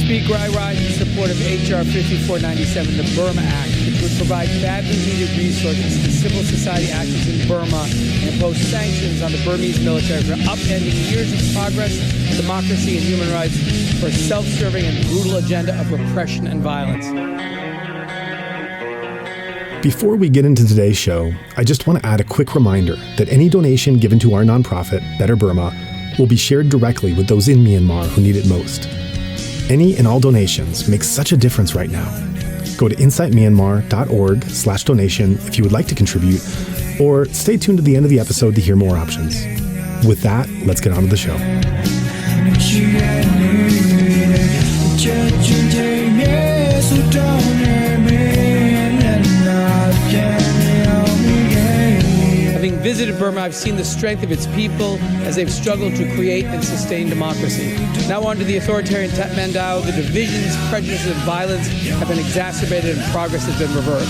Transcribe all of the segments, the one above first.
Speaker, I rise in support of H.R. 5497, the Burma Act, which would provide badly needed resources to civil society actors in Burma and impose sanctions on the Burmese military for upending years of progress, democracy, and human rights for a self-serving and brutal agenda of repression and violence. Before we get into today's show, I just want to add a quick reminder that any donation given to our nonprofit, Better Burma, will be shared directly with those in Myanmar who need it most. Any and all donations make such a difference right now. Go to insightmyanmar.org/donation if you would like to contribute, or stay tuned to the end of the episode to hear more options. With that, let's get on to the show. Having visited Burma, I've seen the strength of its people as they've struggled to create and sustain democracy. Now under the authoritarian Tatmadaw, the divisions, prejudices, and violence have been exacerbated and progress has been reversed.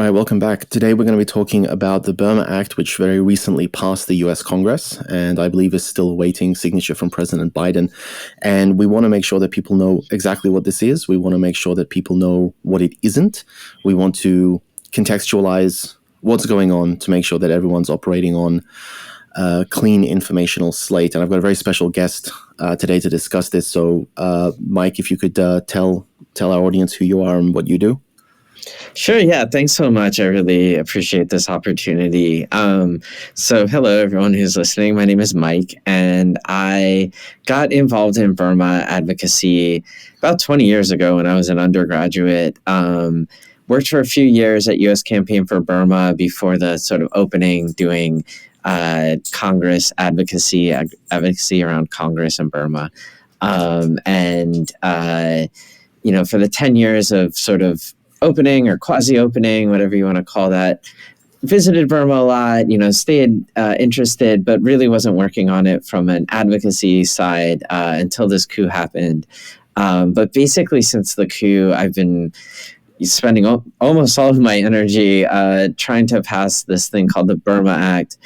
Welcome back. Today we're going to be talking about the Burma Act, which very recently passed the US Congress and I believe is still awaiting signature from President Biden. And we want to make sure that people know exactly what this is. We want to make sure that people know what it isn't. We want to contextualize what's going on to make sure that everyone's operating on a clean informational slate. And I've got a very special guest today to discuss this. So, Mike, if you could tell our audience who you are and what you do. Sure. Yeah. Thanks so much. I really appreciate this opportunity. So hello, everyone who's listening. My name is Mike, and I got involved in Burma advocacy about 20 years ago when I was an undergraduate. Worked for a few years at U.S. Campaign for Burma before the sort of opening, doing Congress advocacy around Congress in Burma. For the 10 years of sort of opening or quasi-opening, whatever you want to call that, visited Burma a lot, stayed interested, but really wasn't working on it from an advocacy side until this coup happened. But basically, since the coup, I've been spending almost all of my energy trying to pass this thing called the Burma Act.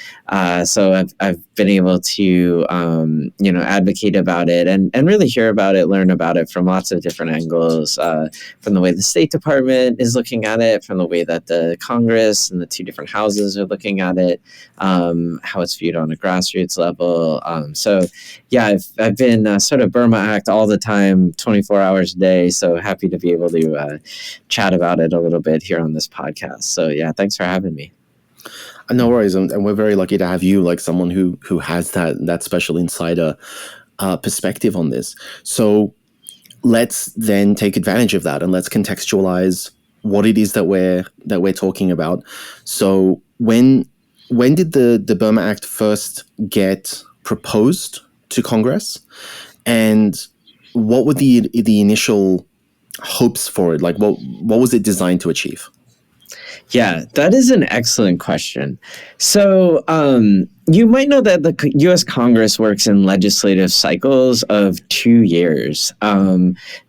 So I've been able to, advocate about it and really hear about it, learn about it from lots of different angles, from the way the State Department is looking at it, from the way that the Congress and the two different houses are looking at it, how it's viewed on a grassroots level. I've been sort of Burma Act all the time, 24 hours a day. So happy to be able to chat about it a little bit here on this podcast. So yeah, thanks for having me. No worries, and we're very lucky to have you, like someone who has that special insider perspective on this. So let's then take advantage of that and let's contextualize what it is that we're talking about. So when did the Burma Act first get proposed to Congress, and what were the initial hopes for it? Like what was it designed to achieve? Yeah, that is an excellent question. So you might know that the U.S. Congress works in legislative cycles of 2 years.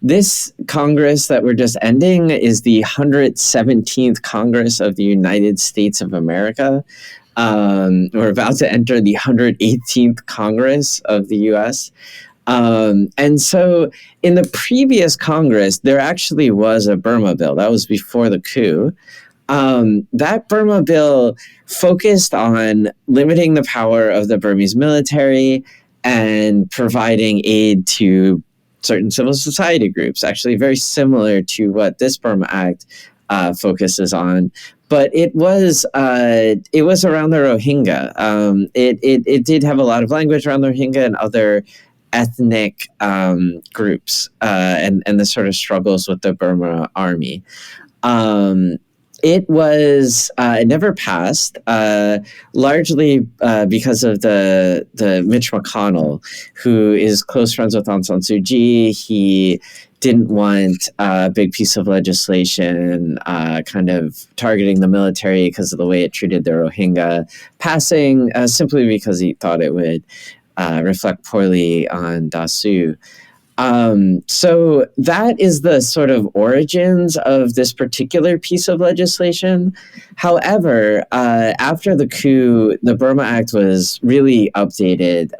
This Congress that we're just ending is the 117th Congress of the United States of America. We're about to enter the 118th Congress of the U.S. And so in the previous Congress, there actually was a Burma bill. That was before the coup. That Burma bill focused on limiting the power of the Burmese military and providing aid to certain civil society groups, actually very similar to what this Burma Act focuses on. But it was around the Rohingya. It did have a lot of language around the Rohingya and other ethnic groups and the sort of struggles with the Burma army. It never passed, largely because of the Mitch McConnell, who is close friends with Aung San Suu Kyi. He didn't want a big piece of legislation kind of targeting the military because of the way it treated the Rohingya passing, simply because he thought it would reflect poorly on Dasu. So that is the sort of origins of this particular piece of legislation. However, after the coup, the Burma Act was really updated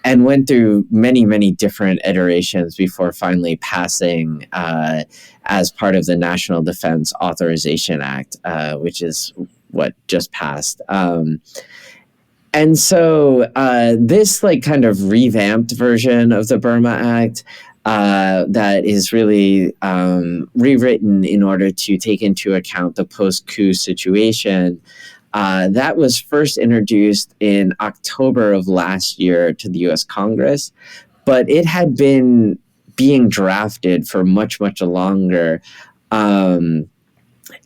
and went through many, many different iterations before finally passing as part of the National Defense Authorization Act, which is what just passed. And so this kind of revamped version of the Burma Act that is really rewritten in order to take into account the post-coup situation, that was first introduced in October of last year to the U.S. Congress, but it had been being drafted for much, much longer.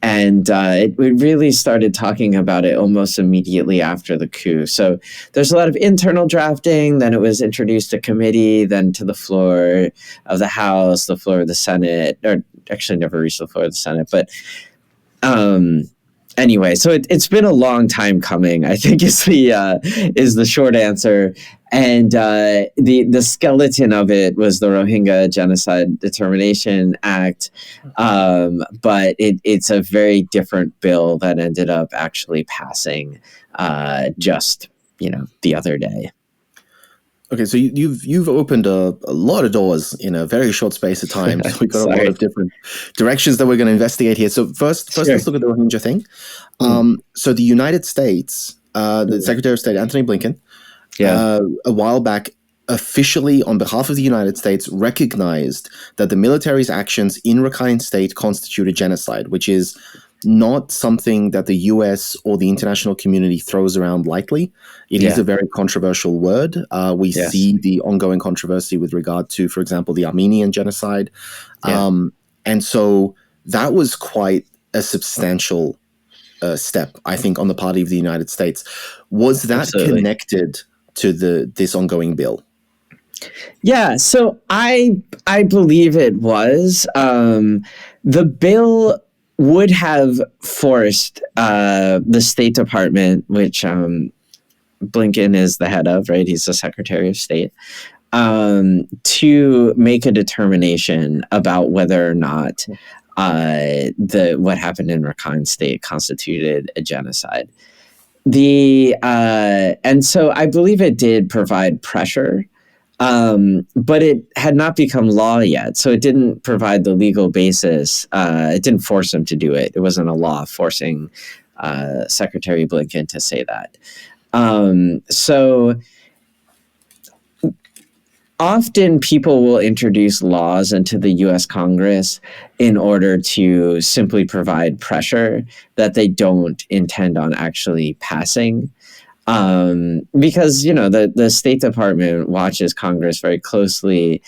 And we really started talking about it almost immediately after the coup. So there's a lot of internal drafting. Then it was introduced to committee, then to the floor of the House, the floor of the Senate, or actually never reached the floor of the Senate. But anyway, so it's been a long time coming, I think is the short answer. And the skeleton of it was the Rohingya Genocide Determination Act, but it's a very different bill that ended up actually passing just the other day. Okay, so you've opened a lot of doors in a very short space of time. So we've got a lot of different directions that we're going to investigate here. So first, Sure. Let's look at the Rohingya thing. So the United States, the Secretary of State Anthony Blinken, a while back, officially on behalf of the United States, recognized that the military's actions in Rakhine State constituted genocide, which is not something that the US or the international community throws around lightly. It is a very controversial word. We see the ongoing controversy with regard to, for example, the Armenian genocide. And so that was quite a substantial step, I think, on the part of the United States. Was that connected to this ongoing bill? Yeah, so I believe it was. The bill would have forced the State Department, which Blinken is the head of, right? He's the Secretary of State, to make a determination about whether or not what happened in Rakhine State constituted a genocide. And so I believe it did provide pressure, but it had not become law yet. So it didn't provide the legal basis. It didn't force him to do it. It wasn't a law forcing Secretary Blinken to say that. So often people will introduce laws into the U.S. Congress in order to simply provide pressure that they don't intend on actually passing. Because, the State Department watches Congress very closely.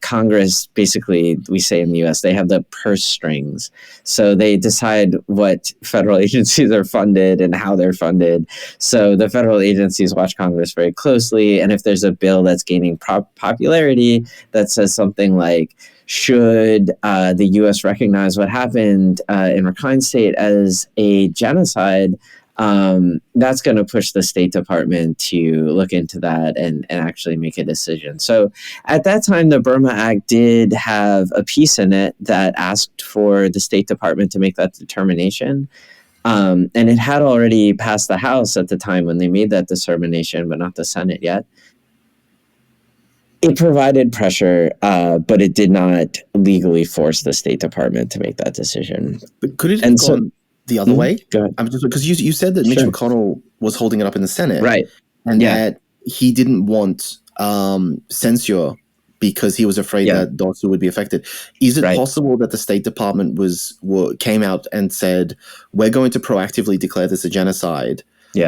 Congress, basically, we say in the U.S., they have the purse strings. So they decide what federal agencies are funded and how they're funded. So the federal agencies watch Congress very closely. And if there's a bill that's gaining popularity that says something like, should the U.S. recognize what happened in Rakhine State as a genocide, that's going to push the State Department to look into that and actually make a decision. So at that time, the Burma Act did have a piece in it that asked for the State Department to make that determination. And it had already passed the House at the time when they made that determination, but not the Senate yet. It provided pressure, but it did not legally force the State Department to make that decision. But could it have gone the other way? Go ahead. Because you said that Mitch McConnell was holding it up in the Senate. Right. And that he didn't want censure because he was afraid that those who would be affected. Is it possible that the State Department came out and said, we're going to proactively declare this a genocide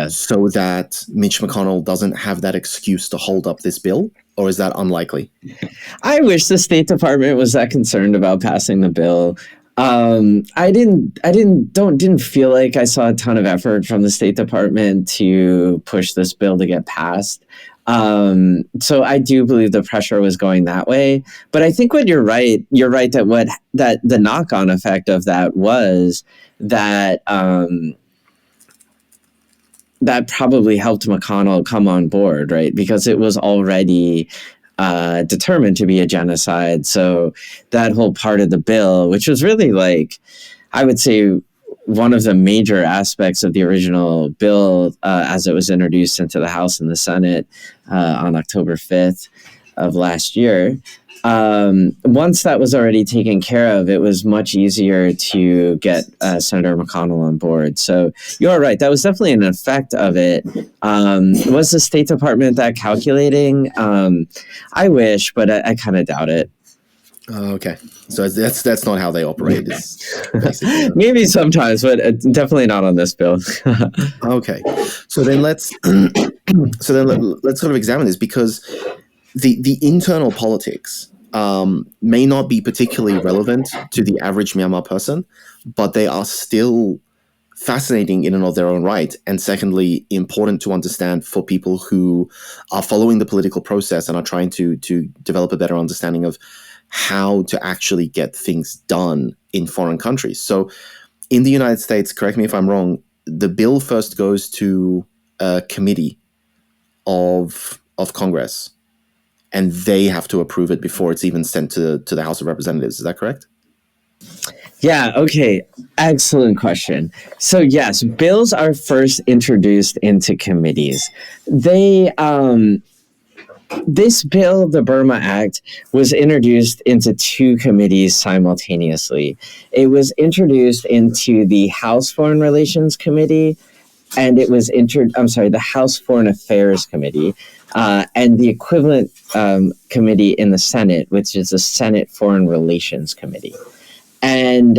so that Mitch McConnell doesn't have that excuse to hold up this bill? Or is that unlikely? I wish the State Department was that concerned about passing the bill. I didn't feel like I saw a ton of effort from the State Department to push this bill to get passed. So I do believe the pressure was going that way. But I think you're right that the knock-on effect of that was that that probably helped McConnell come on board, right? Because it was already determined to be a genocide. So that whole part of the bill, which was really I would say one of the major aspects of the original bill as it was introduced into the House and the Senate on October 5th of last year. Once that was already taken care of, it was much easier to get Senator McConnell on board. So you're right. That was definitely an effect of it. Was the State Department that calculating? I wish, but I kind of doubt it. Okay. So that's not how they operate. Maybe sometimes, but definitely not on this bill. Okay. So then let's sort of examine this, because the internal politics may not be particularly relevant to the average Myanmar person, but they are still fascinating in and of their own right. And secondly, important to understand for people who are following the political process and are trying to develop a better understanding of how to actually get things done in foreign countries. So in the United States, correct me if I'm wrong, the bill first goes to a committee of Congress, and they have to approve it before it's even sent to the House of Representatives. Is that correct? Yeah, okay. Excellent question. So yes, bills are first introduced into committees. This bill, the Burma Act, was introduced into two committees simultaneously. It was introduced into the House Foreign Relations Committee, and it was the House Foreign Affairs Committee, and the equivalent committee in the Senate, which is the Senate Foreign Relations Committee. And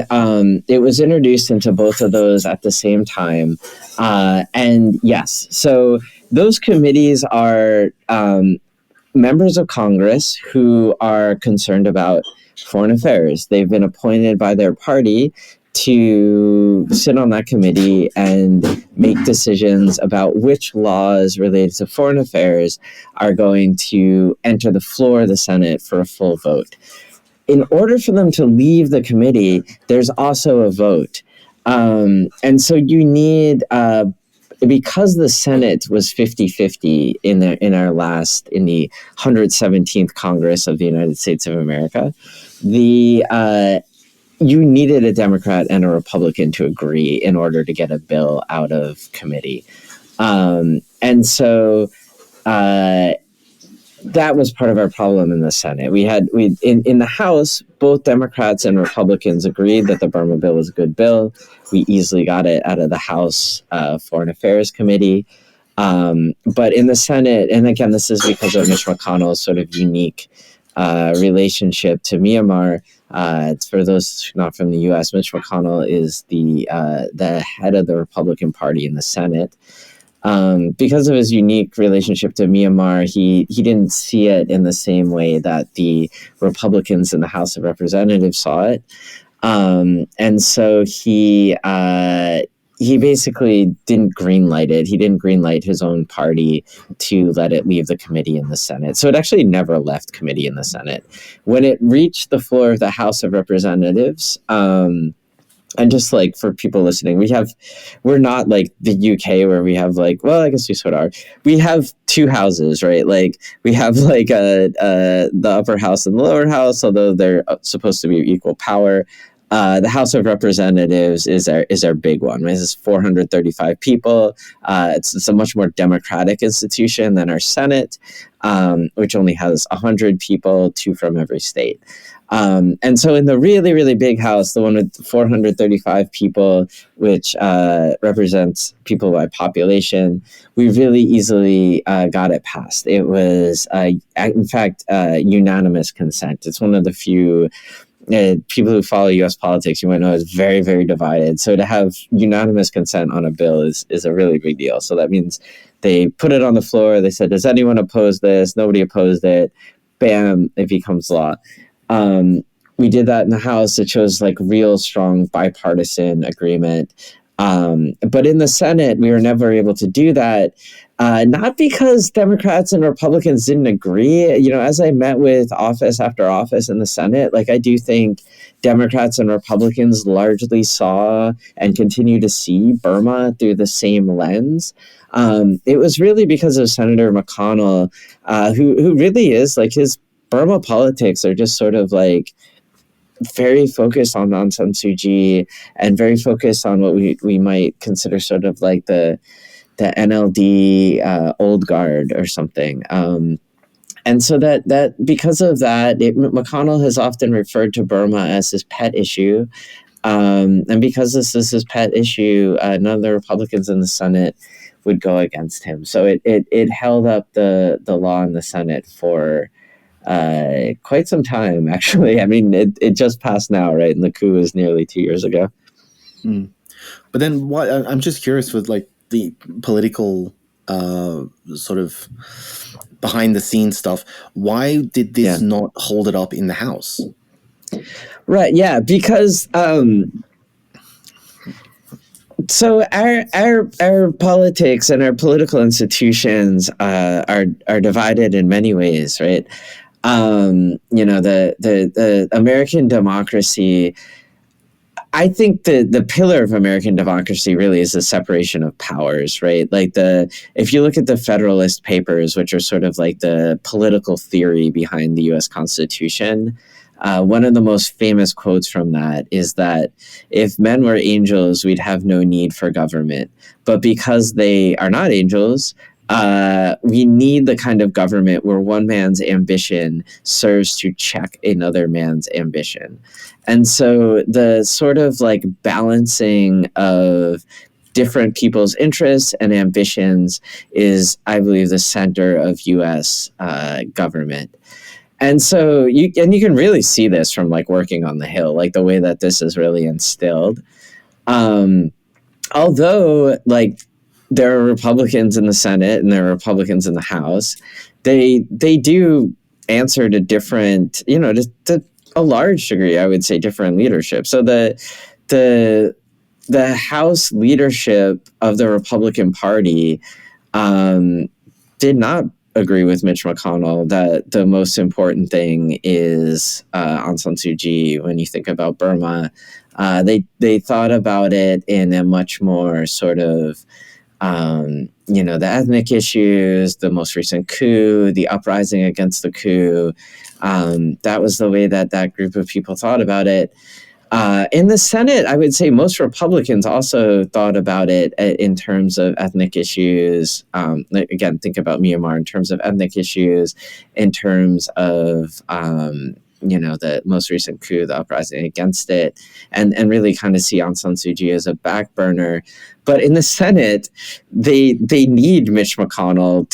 it was introduced into both of those at the same time. And yes, so those committees are members of Congress who are concerned about foreign affairs. They've been appointed by their party to sit on that committee and make decisions about which laws related to foreign affairs are going to enter the floor of the Senate for a full vote. In order for them to leave the committee, there's also a vote. And so you need, because the Senate was 50-50 in the 117th Congress of the United States of America, you needed a Democrat and a Republican to agree in order to get a bill out of committee. And so that was part of our problem in the Senate. In the House, both Democrats and Republicans agreed that the Burma bill was a good bill. We easily got it out of the House Foreign Affairs Committee. But in the Senate, and again, this is because of Mitch McConnell's sort of unique relationship to Myanmar. For those not from the U.S., Mitch McConnell is the head of the Republican Party in the Senate. Because of his unique relationship to Myanmar, he didn't see it in the same way that the Republicans in the House of Representatives saw it. And so he basically didn't greenlight it. He didn't greenlight his own party to let it leave the committee in the Senate. So it actually never left committee in the Senate. When it reached the floor of the House of Representatives, and just like for people listening, we're not like the UK where we have I guess we sort of are. We have two houses, right? Like we have the upper house and the lower house, although they're supposed to be equal power. The House of Representatives is our big one. Right? This is 435 people. It's a much more democratic institution than our Senate, which only has 100 people, 2 from every state. And so in the really, really big House, the one with 435 people, which represents people by population, we really easily got it passed. It was, in fact, unanimous consent. It's one of the few people who follow U.S. politics, you might know, is very, very divided. So to have unanimous consent on a bill is a really big deal. So that means they put it on the floor. They said, does anyone oppose this? Nobody opposed it. Bam, it becomes law. We did that in the House. It shows like real strong bipartisan agreement. But in the Senate, we were never able to do that. Not because Democrats and Republicans didn't agree. You know, as I met with office after office in the Senate, like I do think Democrats and Republicans largely saw and continue to see Burma through the same lens. It was really because of Senator McConnell, who really is like his Burma politics are just sort of like very focused on Aung San Suu Kyi and very focused on what we might consider sort of like the NLD old guard or something. And so that because of that, McConnell has often referred to Burma as his pet issue. And because this is his pet issue, none of the Republicans in the Senate would go against him. So it held up the law in the Senate for quite some time, actually. I mean, it just passed now, right? And the coup was nearly 2 years ago. But then what? I'm just curious with like the political sort of behind the scenes stuff. Why did this not hold it up in the House? Right. Yeah. Because so our politics and our political institutions are divided in many ways, right? You know, the American democracy. I think the pillar of American democracy really is the separation of powers, right? Like if you look at the Federalist Papers, which are sort of like the political theory behind the U.S. Constitution, one of the most famous quotes from that is that if men were angels, we'd have no need for government. But because they are not angels, we need the kind of government where one man's ambition serves to check another man's ambition. And so the sort of like balancing of different people's interests and ambitions is, I believe, the center of U.S. Government. And so you can really see this from like working on the Hill, like the way that this is really instilled. Although like there are Republicans in the Senate and there are Republicans in the House, they do answer to different, you know, to a large degree, I would say, different leadership. So the House leadership of the Republican Party did not agree with Mitch McConnell that the most important thing is Aung San Suu Kyi when you think about Burma. They thought about it in a much more sort of you know, the ethnic issues, the most recent coup, the uprising against the coup. That was the way that group of people thought about it. In the Senate, I would say most Republicans also thought about it in terms of ethnic issues. Again, think about Myanmar in terms of ethnic issues, in terms of you know, the most recent coup, the uprising against it, and really kind of see Aung San Suu Kyi as a back burner. But in the Senate, they need Mitch McConnell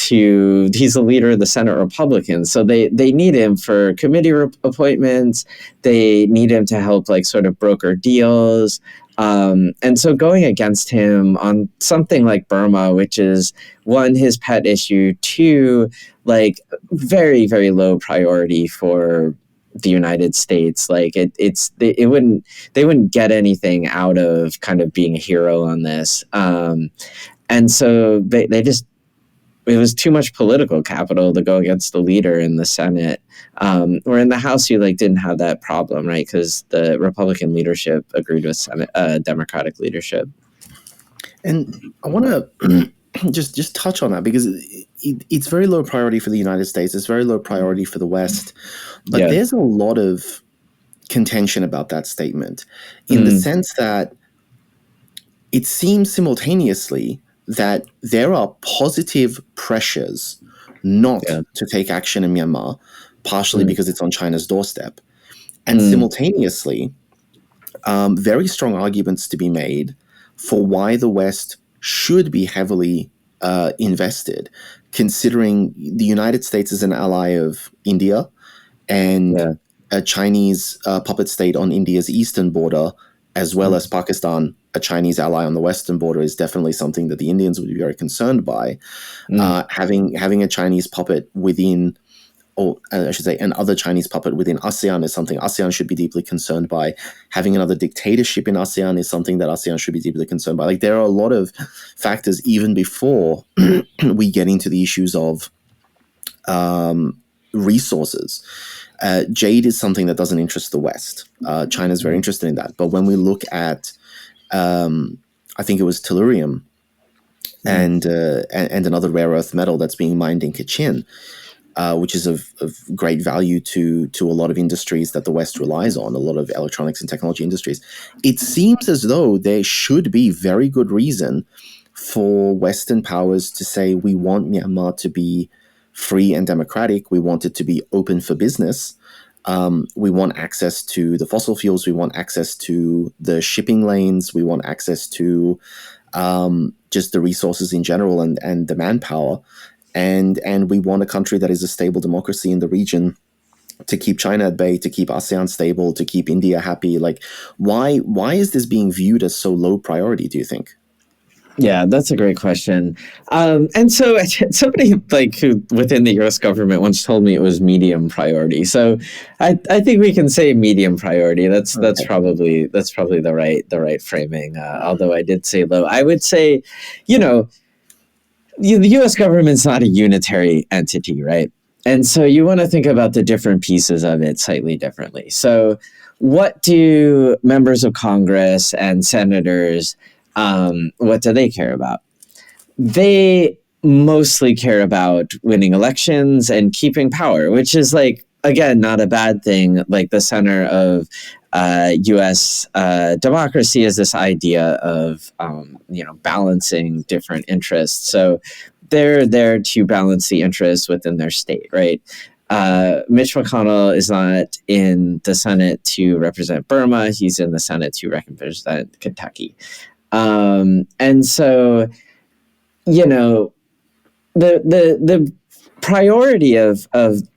he's the leader of the Senate Republicans. So they need him for committee appointments. They need him to help like sort of broker deals. And so going against him on something like Burma, which is one, his pet issue, two, like very, very low priority for the United States, like they wouldn't get anything out of kind of being a hero on this, and so they just, it was too much political capital to go against the leader in the Senate, or in the House you like didn't have that problem, right? Because the Republican leadership agreed with Senate Democratic leadership. And I want to just touch on that because it's very low priority for the United States. It's very low priority for the West. But there's a lot of contention about that statement, in the sense that it seems simultaneously that there are positive pressures not to take action in Myanmar, partially because it's on China's doorstep, and simultaneously very strong arguments to be made for why the West should be heavily invested, considering the United States is an ally of India and a Chinese puppet state on India's eastern border, as well as Pakistan, a Chinese ally on the western border, is definitely something that the Indians would be very concerned by. Having a Chinese puppet within, or I should say, another Chinese puppet within ASEAN is something ASEAN should be deeply concerned by. Having another dictatorship in ASEAN is something that ASEAN should be deeply concerned by. Like, there are a lot of factors even before we get into the issues of resources. Jade is something that doesn't interest the West. China's very interested in that. But when we look at, I think it was tellurium and another rare earth metal that's being mined in Kachin, which is of great value to a lot of industries that the West relies on, a lot of electronics and technology industries. It seems as though there should be very good reason for Western powers to say, we want Myanmar to be free and democratic. We want it to be open for business. We want access to the fossil fuels. We want access to the shipping lanes. We want access to just the resources in general and the manpower. And we want a country that is a stable democracy in the region to keep China at bay, to keep ASEAN stable, to keep India happy. Like, why is this being viewed as so low priority, do you think? Yeah, that's a great question. And so somebody like who within the U.S. government once told me it was medium priority. So I think we can say medium priority. That's probably the right framing. Although I did say low, I would say, the U.S. government's not a unitary entity, right? And so you want to think about the different pieces of it slightly differently. So what do members of Congress and senators, what do they care about? They mostly care about winning elections and keeping power, which is, like, again, not a bad thing. Like, the center of U.S. Democracy is this idea of, balancing different interests. So they're there to balance the interests within their state, right? Mitch McConnell is not in the Senate to represent Burma. He's in the Senate to represent Kentucky. And so, the priority of the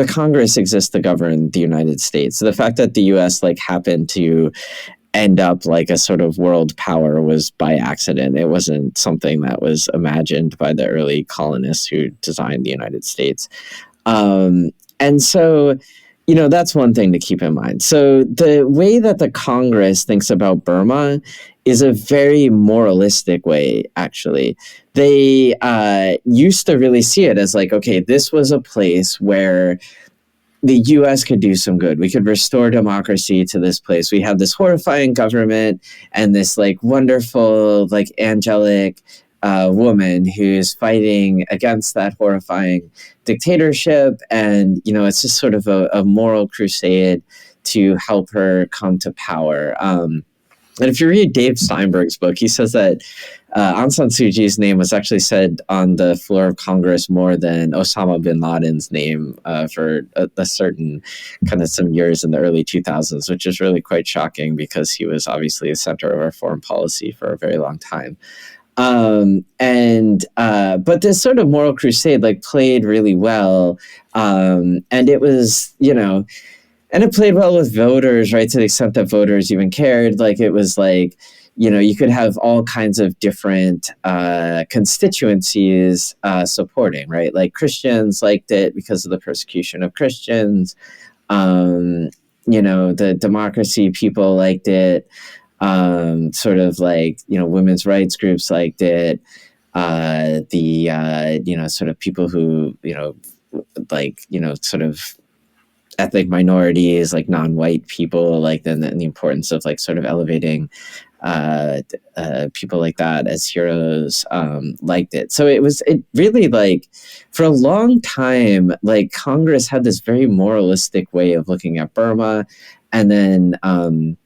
Congress exists to govern the United States. So the fact that the U.S. happened to end up like a sort of world power was by accident. It wasn't something that was imagined by the early colonists who designed the United States. And so, that's one thing to keep in mind. So the way that the Congress thinks about Burma is a very moralistic way, actually. They used to really see it as like, okay, this was a place where the U.S. could do some good. We could restore democracy to this place. We have this horrifying government and this wonderful, angelic woman who's fighting against that horrifying dictatorship. And, it's just sort of a moral crusade to help her come to power. And if you read Dave Steinberg's book, he says that Aung San Suu Kyi's name was actually said on the floor of Congress more than Osama bin Laden's name for a certain some years in the early 2000s, which is really quite shocking because he was obviously the center of our foreign policy for a very long time. But this sort of moral crusade played really well. And it was, and it played well with voters, right? To the extent that voters even cared. It was you could have all kinds of different constituencies supporting, right? Like Christians liked it because of the persecution of Christians. The democracy people liked it. Women's rights groups liked it. Sort of people who, ethnic minorities, like non-white people, like then the importance of like sort of elevating people like that as heroes, liked it. So it really like for a long time, like Congress had this very moralistic way of looking at Burma. And then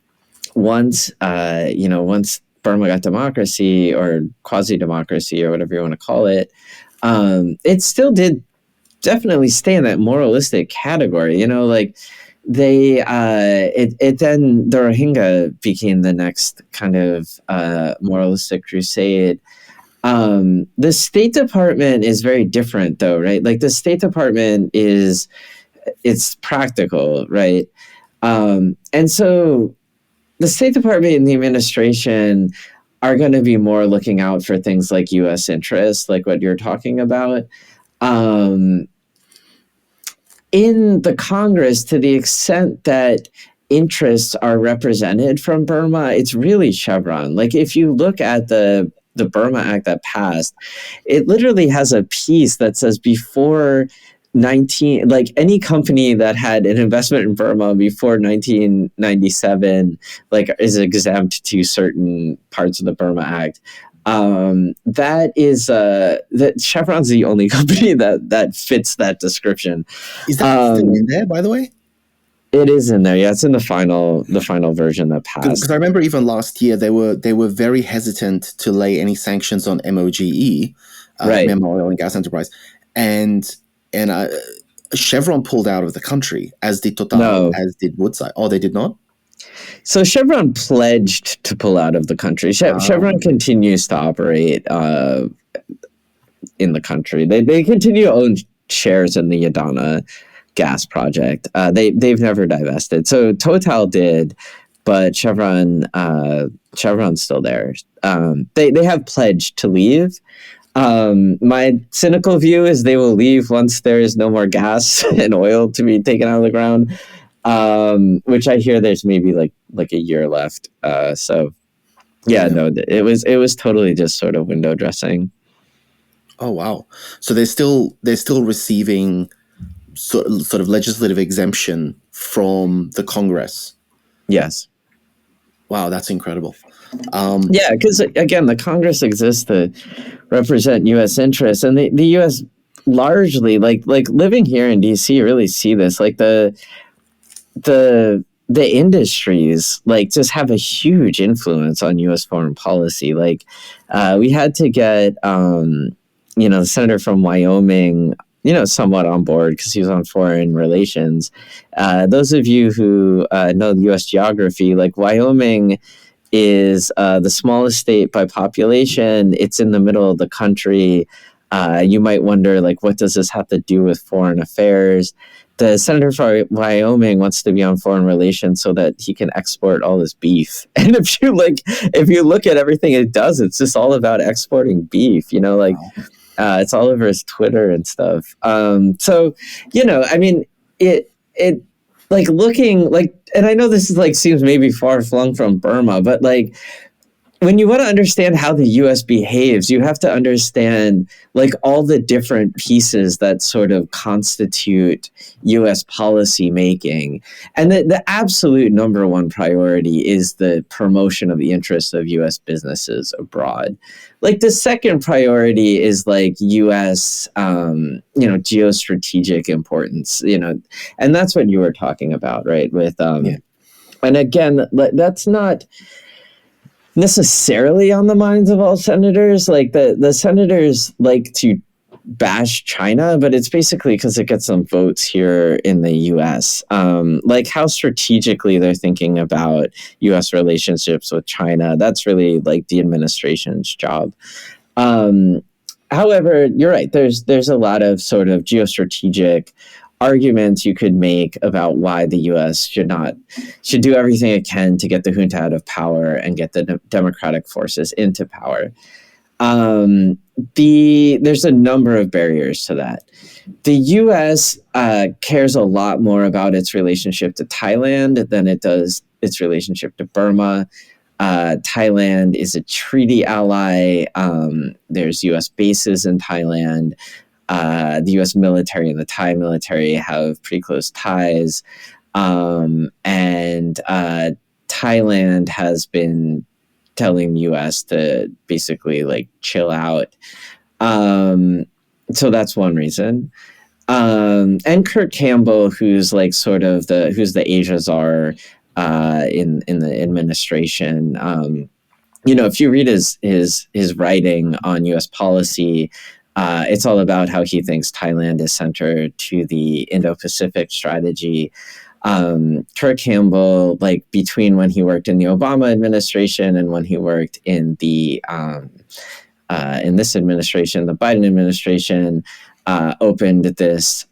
once Burma got democracy or quasi-democracy or whatever you want to call it, it still did definitely stay in that moralistic category, like they it then the Rohingya became the next kind of moralistic crusade. The State Department is very different though, right? Like the State Department it's practical, right? And so the State Department and the administration are going to be more looking out for things like U.S. interests, like what you're talking about. In the Congress, to the extent that interests are represented from Burma, it's really Chevron. Like if you look at the Burma Act that passed, it literally has a piece that says before any company that had an investment in Burma before 1997, like is exempt to certain parts of the Burma Act. That Chevron's the only company that fits that description. Is that still in there, by the way? It is in there. Yeah, it's in the final version that passed. Because I remember even last year they were very hesitant to lay any sanctions on MOGE, right? Myanmar Oil and Gas Enterprise, and Chevron pulled out of the country, as did Total, as did Woodside. Oh, they did not? So Chevron pledged to pull out of the country. Chevron continues to operate in the country. They continue to own shares in the Adana gas project. They've never divested. So Total did, but Chevron's still there. They have pledged to leave. My cynical view is they will leave once there is no more gas and oil to be taken out of the ground. Which I hear there's maybe like a year left. So yeah, no, it was totally just sort of window dressing. Oh wow! So they're still receiving sort of legislative exemption from the Congress. Yes. Wow, that's incredible. Yeah, because again, the Congress exists to represent U.S. interests, and the U.S. largely like living here in D.C. You really see this, like the industries like just have a huge influence on U.S. foreign policy. Like we had to get the senator from Wyoming somewhat on board because he was on foreign relations. Those of you who know the U.S. geography, like Wyoming is the smallest state by population. It's in the middle of the country. You might wonder, like, what does this have to do with foreign affairs? The senator for Wyoming wants to be on foreign relations so that he can export all this beef. And if you look at everything it does, it's just all about exporting beef. It's all over his Twitter and stuff. So I mean, it like looking like, and I know this is like seems maybe far flung from Burma, but like, when you want to understand how the U.S. behaves, you have to understand like all the different pieces that sort of constitute U.S. policy making. And the absolute number one priority is the promotion of the interests of U.S. businesses abroad. Like the second priority is like U.S. Geostrategic importance, and that's what you were talking about, right? With and again, that's not necessarily on the minds of all senators. Like the senators like to bash China, but it's basically because it gets some votes here in the U.S. Like how strategically they're thinking about U.S. relationships with China. That's really like the administration's job. However, you're right. There's a lot of sort of geostrategic arguments you could make about why the U.S. should do everything it can to get the junta out of power and get the democratic forces into power. There's a number of barriers to that. The U.S. cares a lot more about its relationship to Thailand than it does its relationship to Burma. Thailand is a treaty ally. There's U.S. bases in Thailand. the U.S. military and the Thai military have pretty close ties. And Thailand has been telling the U.S. to basically like chill out. So that's one reason. And Kurt Campbell, who's like sort of who's the Asia czar in the administration. If you read his writing on U.S. policy, it's all about how he thinks Thailand is centered to the Indo-Pacific strategy. Kurt Campbell, like between when he worked in the Obama administration and when he worked in the in this administration, the Biden administration, opened this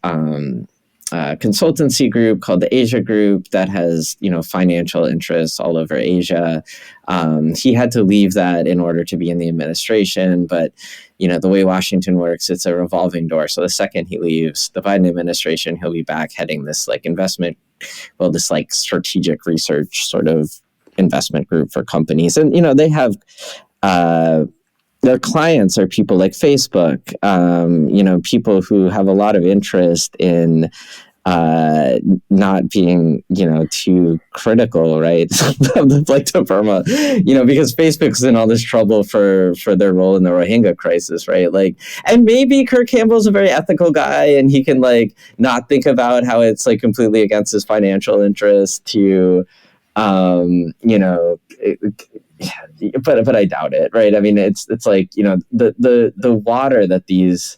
consultancy group called the Asia Group that has, financial interests all over Asia. He had to leave that in order to be in the administration, but the way Washington works, it's a revolving door. So the second he leaves the Biden administration, he'll be back heading this like this like strategic research sort of investment group for companies. And, they have their clients are people like Facebook, people who have a lot of interest in not being, too critical, right? Like to Burma, because Facebook's in all this trouble for their role in the Rohingya crisis, right? Like, and maybe Kurt Campbell's a very ethical guy and he can like not think about how it's like completely against his financial interest to, but I doubt it, right? I mean, it's like, the water that these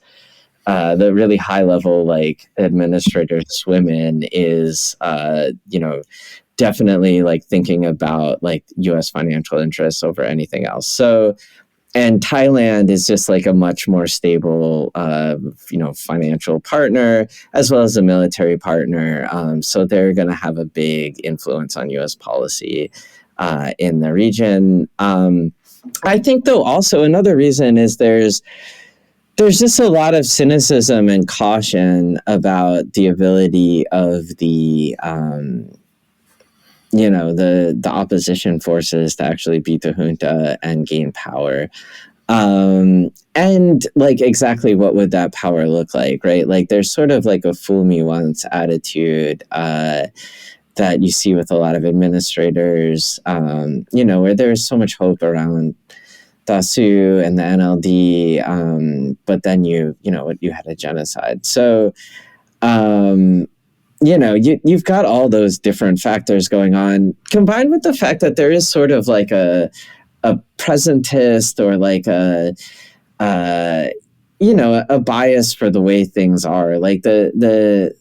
the really high level like administrators swim in is definitely like thinking about like U.S. financial interests over anything else. So, and Thailand is just like a much more stable financial partner as well as a military partner. So they're going to have a big influence on U.S. policy in the region. I think, though, also another reason is there's just a lot of cynicism and caution about the ability of the opposition forces to actually beat the junta and gain power. And like exactly what would that power look like, right? Like there's sort of like a fool me once attitude that you see with a lot of administrators, where there's so much hope around Dasu and the NLD, but then you had a genocide. So, you've got all those different factors going on, combined with the fact that there is sort of like a presentist or like a bias for the way things are. Like the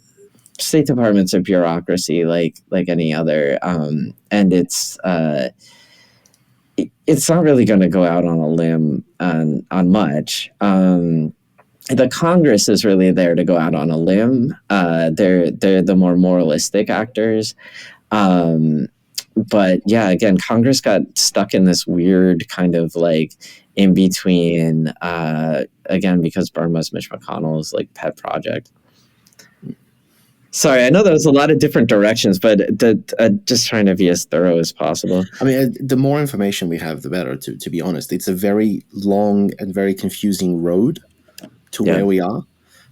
State Department's a bureaucracy like any other, and it's not really going to go out on a limb on much. The Congress is really there to go out on a limb. They're the more moralistic actors. But yeah, again, Congress got stuck in this weird kind of like in between, again, because Burma's Mitch McConnell's like pet project. Sorry, I know that was a lot of different directions, but just trying to be as thorough as possible. I mean, the more information we have, the better, to be honest. It's a very long and very confusing road to where we are.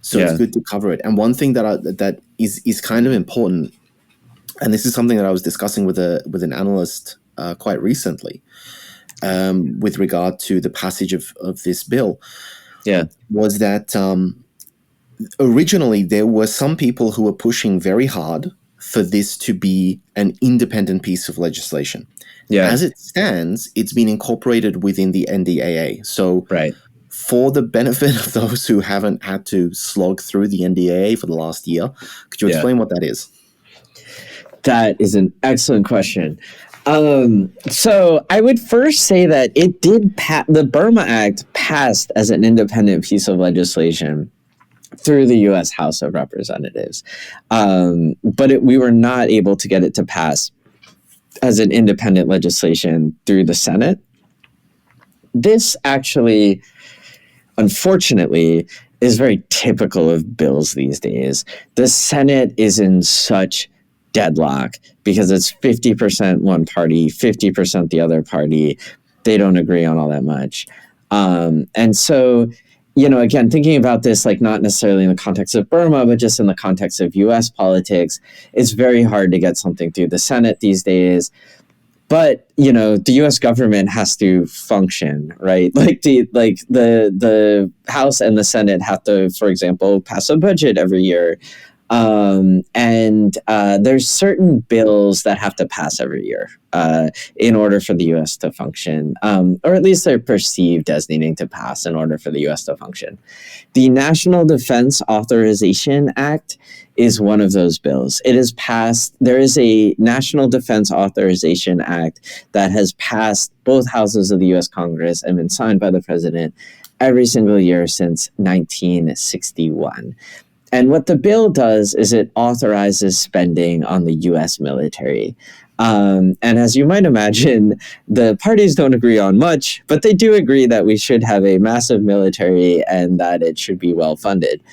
So it's good to cover it. And one thing that is kind of important, and this is something that I was discussing with an analyst quite recently, with regard to the passage of this bill, was that originally there were some people who were pushing very hard for this to be an independent piece of legislation. Yeah. As it stands, it's been incorporated within the NDAA. So for the benefit of those who haven't had to slog through the NDAA for the last year, could you explain what that is? That is an excellent question. So I would first say that it did the Burma Act passed as an independent piece of legislation through the U.S. House of Representatives. But we were not able to get it to pass as an independent legislation through the Senate. This actually, unfortunately, is very typical of bills these days. The Senate is in such deadlock because it's 50% one party, 50% the other party. They don't agree on all that much. And so again, thinking about this, like not necessarily in the context of Burma, but just in the context of U.S. politics, it's very hard to get something through the Senate these days. But, the U.S. government has to function, right? Like the House and the Senate have to, for example, pass a budget every year. And there's certain bills that have to pass every year in order for the U.S. to function, or at least they're perceived as needing to pass in order for the U.S. to function. The National Defense Authorization Act is one of those bills. It is passed. There is a National Defense Authorization Act that has passed both houses of the U.S. Congress and been signed by the president every single year since 1961. And what the bill does is it authorizes spending on the U.S. military. And as you might imagine, the parties don't agree on much, but they do agree that we should have a massive military and that it should be well funded.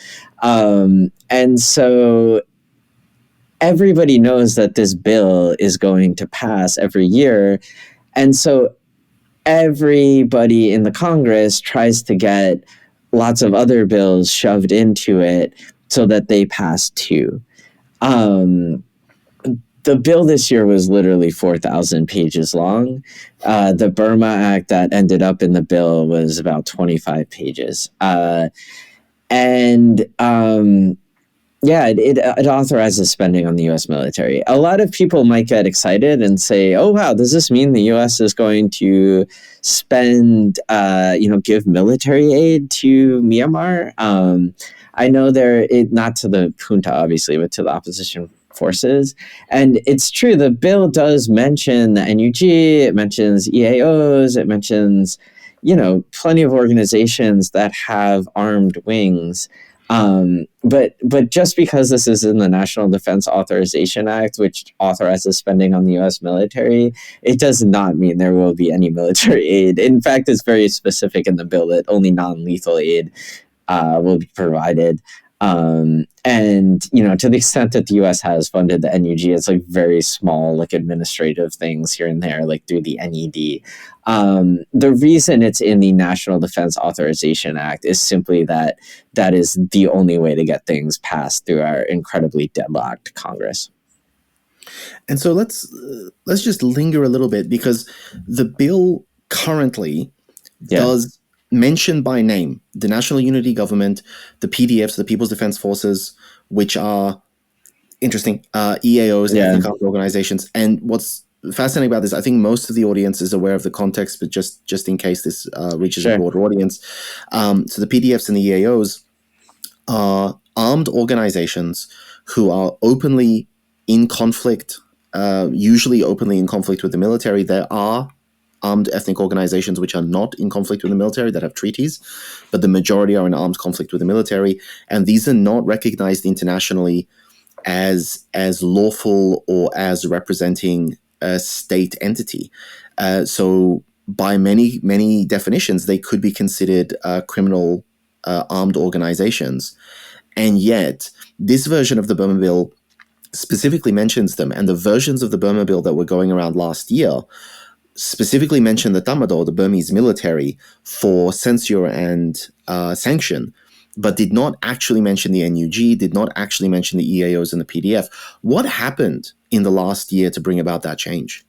And so everybody knows that this bill is going to pass every year. And so everybody in the Congress tries to get lots of other bills shoved into it so that they pass too. The bill this year was literally 4,000 pages long. The Burma Act that ended up in the bill was about 25 pages. It authorizes spending on the U.S. military. A lot of people might get excited and say, oh, wow, does this mean the U.S. is going to spend, give military aid to Myanmar? I know not to the junta, obviously, but to the opposition forces. And it's true, the bill does mention the NUG, it mentions EAOs, it mentions, plenty of organizations that have armed wings. But just because this is in the National Defense Authorization Act, which authorizes spending on the U.S. military, it does not mean there will be any military aid. In fact, it's very specific in the bill that only non-lethal aid will be provided. To the extent that the U.S. has funded the NUG, it's like very small, like administrative things here and there, like through the NED. The reason it's in the National Defense Authorization Act is simply that is the only way to get things passed through our incredibly deadlocked Congress. And so let's just linger a little bit, because the bill currently does mention by name the National Unity Government, the PDFs, the People's Defense Forces, which are interesting, EAOs, ethnic armed organizations. And what's fascinating about this, I think most of the audience is aware of the context, but just in case this reaches a broader audience. So the PDFs and the EAOs are armed organizations who are openly in conflict, usually openly in conflict with the military. There are armed ethnic organizations which are not in conflict with the military that have treaties, but the majority are in armed conflict with the military. And these are not recognized internationally as lawful or as representing a state entity. So by many definitions, they could be considered criminal armed organizations. And yet this version of the Burma Bill specifically mentions them. And the versions of the Burma Bill that were going around last year specifically mentioned the Tatmadaw, the Burmese military, for censure and sanction, but did not actually mention the NUG, did not actually mention the EAOs and the PDF. What happened in the last year to bring about that change?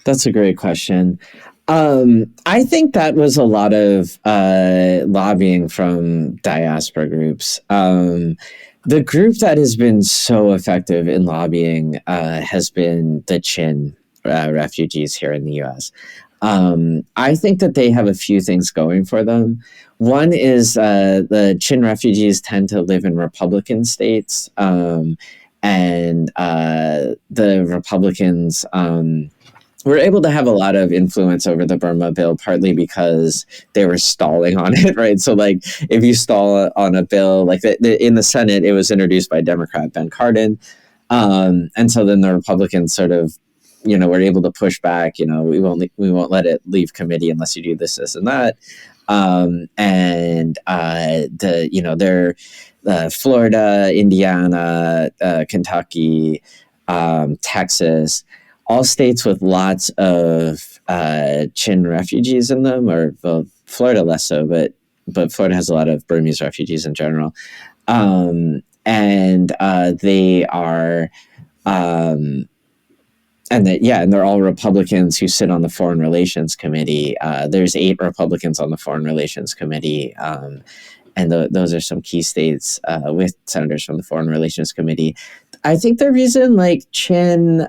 That's a great question. I think that was a lot of lobbying from diaspora groups. The group that has been so effective in lobbying has been the Chin refugees here in the U.S. I think that they have a few things going for them. One is the Chin refugees tend to live in Republican states, and the Republicans were able to have a lot of influence over the Burma bill, partly because they were stalling on it, right? So, like, if you stall on a bill, like in the Senate, it was introduced by Democrat Ben Cardin, and so then the Republicans sort of, we're able to push back. We won't let it leave committee unless you do this, and that. They're Florida, Indiana, Kentucky, Texas, all states with lots of Chin refugees in them, or well, Florida less so, but but Florida has a lot of Burmese refugees in general. And they are, and they're all Republicans who sit on the Foreign Relations Committee. There's 8 Republicans on the Foreign Relations Committee. And those are some key states with senators from the Foreign Relations Committee. I think the reason like Kachin,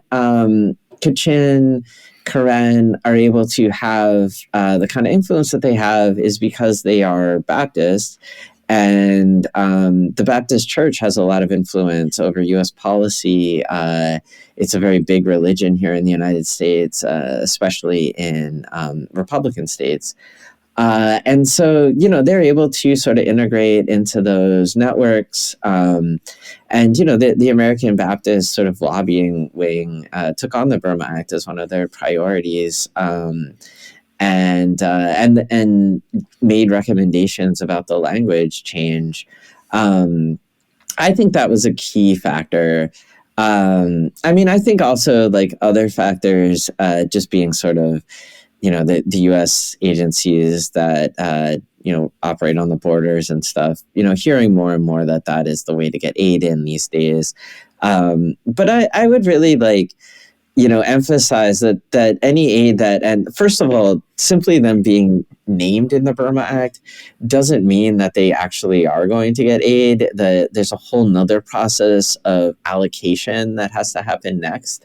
Karen are able to have the kind of influence that they have is because they are Baptist. And the Baptist Church has a lot of influence over U.S. policy. It's a very big religion here in the United States, especially in Republican states. And so, they're able to sort of integrate into those networks. And, the American Baptist sort of lobbying wing took on the Burma Act as one of their priorities. And made recommendations about the language change. I think that was a key factor. I think also like other factors, just being sort of, the U.S. agencies that, operate on the borders and stuff, hearing more and more that is the way to get aid in these days. But I would really like, emphasize that any aid and first of all, simply them being named in the Burma Act doesn't mean that they actually are going to get aid. There's a whole nother process of allocation that has to happen next.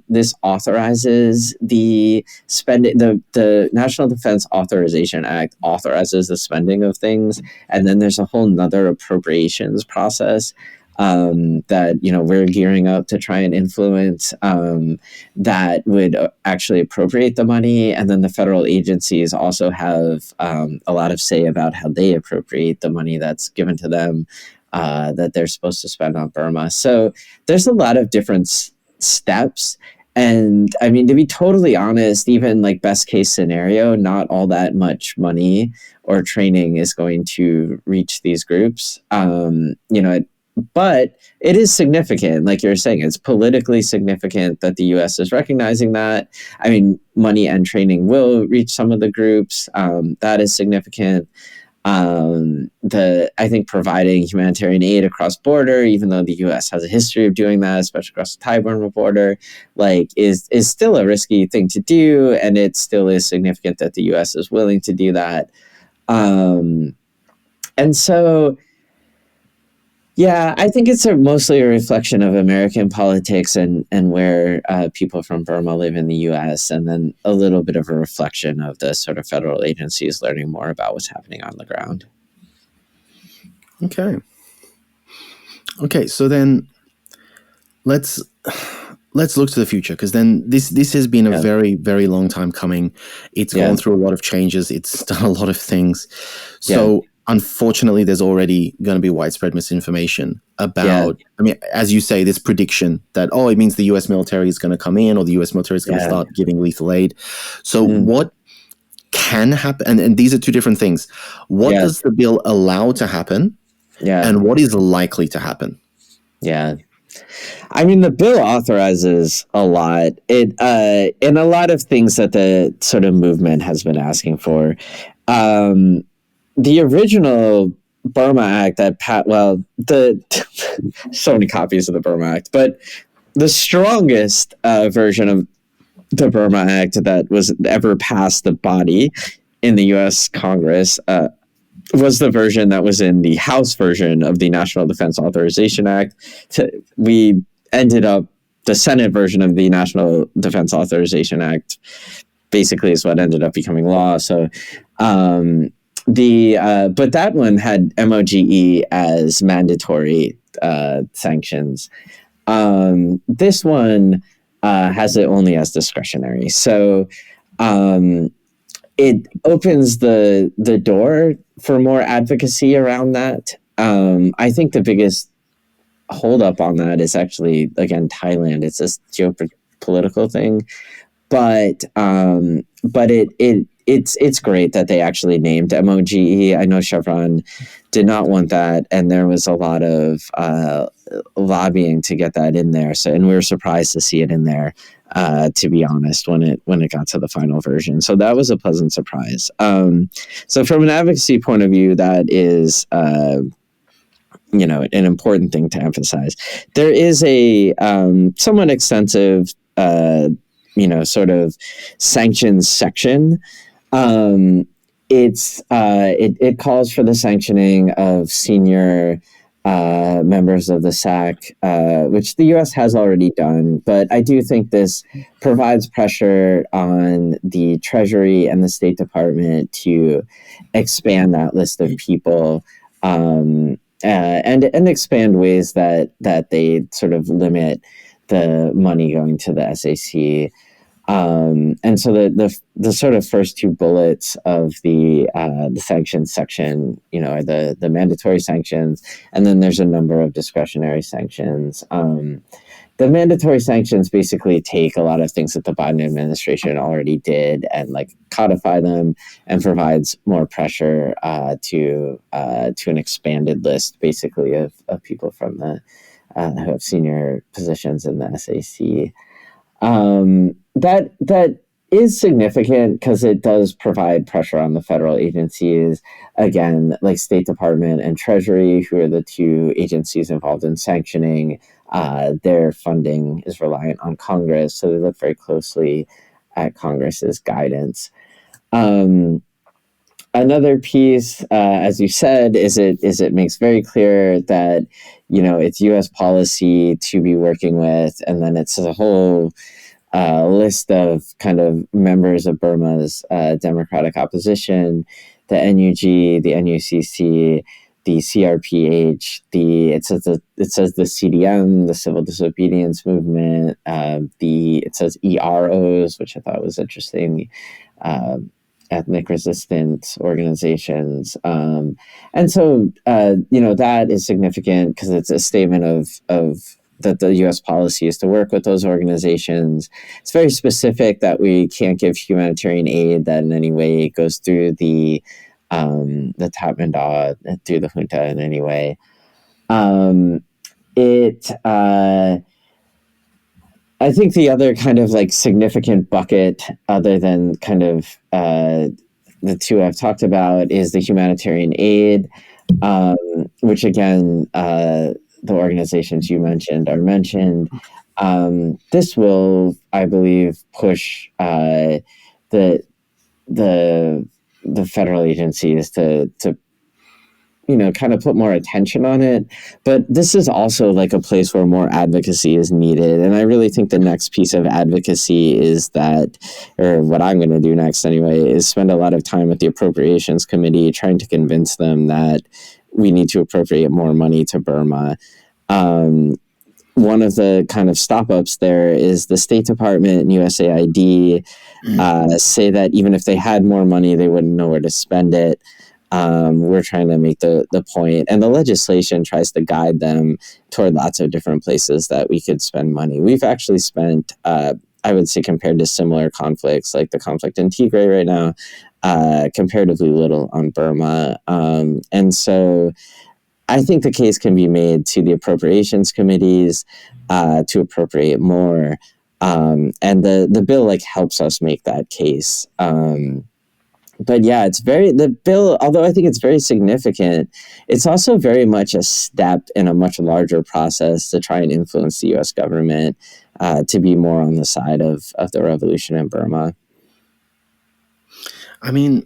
This authorizes the spending. The National Defense Authorization Act authorizes the spending of things, and then there's a whole nother appropriations process that we're gearing up to try and influence, that would actually appropriate the money, and then the federal agencies also have a lot of say about how they appropriate the money that's given to them, that they're supposed to spend on Burma. So there's a lot of different steps. And to be totally honest, even like best case scenario, not all that much money or training is going to reach these groups. But it is significant, like you're saying, it's politically significant that the U.S. is recognizing that. Money and training will reach some of the groups. That is significant. I think providing humanitarian aid across border, even though the U.S. has a history of doing that, especially across the Thai-Burma border, is still a risky thing to do, and it still is significant that the U.S. is willing to do that. And so, yeah, I think it's mostly a reflection of American politics and where people from Burma live in the U.S., and then a little bit of a reflection of the sort of federal agencies learning more about what's happening on the ground. Okay. So then let's look to the future, because then this has been a very, very long time coming. It's gone through a lot of changes. It's done a lot of things. So unfortunately, there's already going to be widespread misinformation about, as you say, this prediction that, it means the U.S. military is going to come in, or the U.S. military is going to start giving lethal aid. So what can happen? And these are two different things. What does the bill allow to happen? And what is likely to happen? Yeah. The bill authorizes a lot. It and a lot of things that the sort of movement has been asking for. The original Burma Act so many copies of the Burma Act, but the strongest version of the Burma Act that was ever passed the body in the U.S. Congress was the version that was in the House version of the National Defense Authorization Act. The Senate version of the National Defense Authorization Act basically is what ended up becoming law. So, but that one had MOGE as mandatory sanctions. This one has it only as discretionary. So it opens the door for more advocacy around that. I think the biggest holdup on that is actually, again, Thailand. It's this geopolitical thing, but it's great that they actually named MOGE. I know Chevron did not want that, and there was a lot of lobbying to get that in there. So, and we were surprised to see it in there, to be honest, when it got to the final version. So that was a pleasant surprise. So from an advocacy point of view, that is an important thing to emphasize. There is a somewhat extensive sort of sanctions section. It calls for the sanctioning of senior members of the SAC, which the U.S. has already done. But I do think this provides pressure on the Treasury and the State Department to expand that list of people, and expand ways that they sort of limit the money going to the SAC. And so the sort of first two bullets of the sanctions section, are the mandatory sanctions, and then there's a number of discretionary sanctions. The mandatory sanctions basically take a lot of things that the Biden administration already did and codify them, and provides more pressure to an expanded list, basically, of people from who have senior positions in the SAC. That is significant because it does provide pressure on the federal agencies, again, like State Department and Treasury, who are the two agencies involved in sanctioning. Their funding is reliant on Congress, so they look very closely at Congress's guidance. Another piece, as you said, is it makes very clear that it's U.S. policy to be working with, and then it's a whole list of kind of members of Burma's democratic opposition, the NUG, the NUCC, the CRPH, it says the CDM, the Civil Disobedience Movement, it says EROs, which I thought was interesting, ethnic resistance organizations. And so, that is significant because it's a statement of that the U.S. policy is to work with those organizations. It's very specific that we can't give humanitarian aid that in any way goes through the Tatmadaw, through the junta in any way. I think the other kind of significant bucket, other than kind of the two I've talked about, is the humanitarian aid, which again, the organizations you mentioned are mentioned. This will, I believe, push the federal agencies to kind of put more attention on it. But this is also a place where more advocacy is needed. And I really think the next piece of advocacy is that, or what I'm going to do next anyway, is spend a lot of time with the Appropriations Committee trying to convince them that we need to appropriate more money to Burma. One of the kind of stop-ups there is the State Department and USAID say that even if they had more money, they wouldn't know where to spend it. We're trying to make the point, and the legislation tries to guide them toward lots of different places that we could spend money. We've actually spent, I would say, compared to similar conflicts, like the conflict in Tigray right now, comparatively little on Burma. And so I think the case can be made to the appropriations committees to appropriate more. And the bill helps us make that case. But yeah, the bill, although I think it's very significant, it's also very much a step in a much larger process to try and influence the U.S. government to be more on the side of the revolution in Burma. I mean,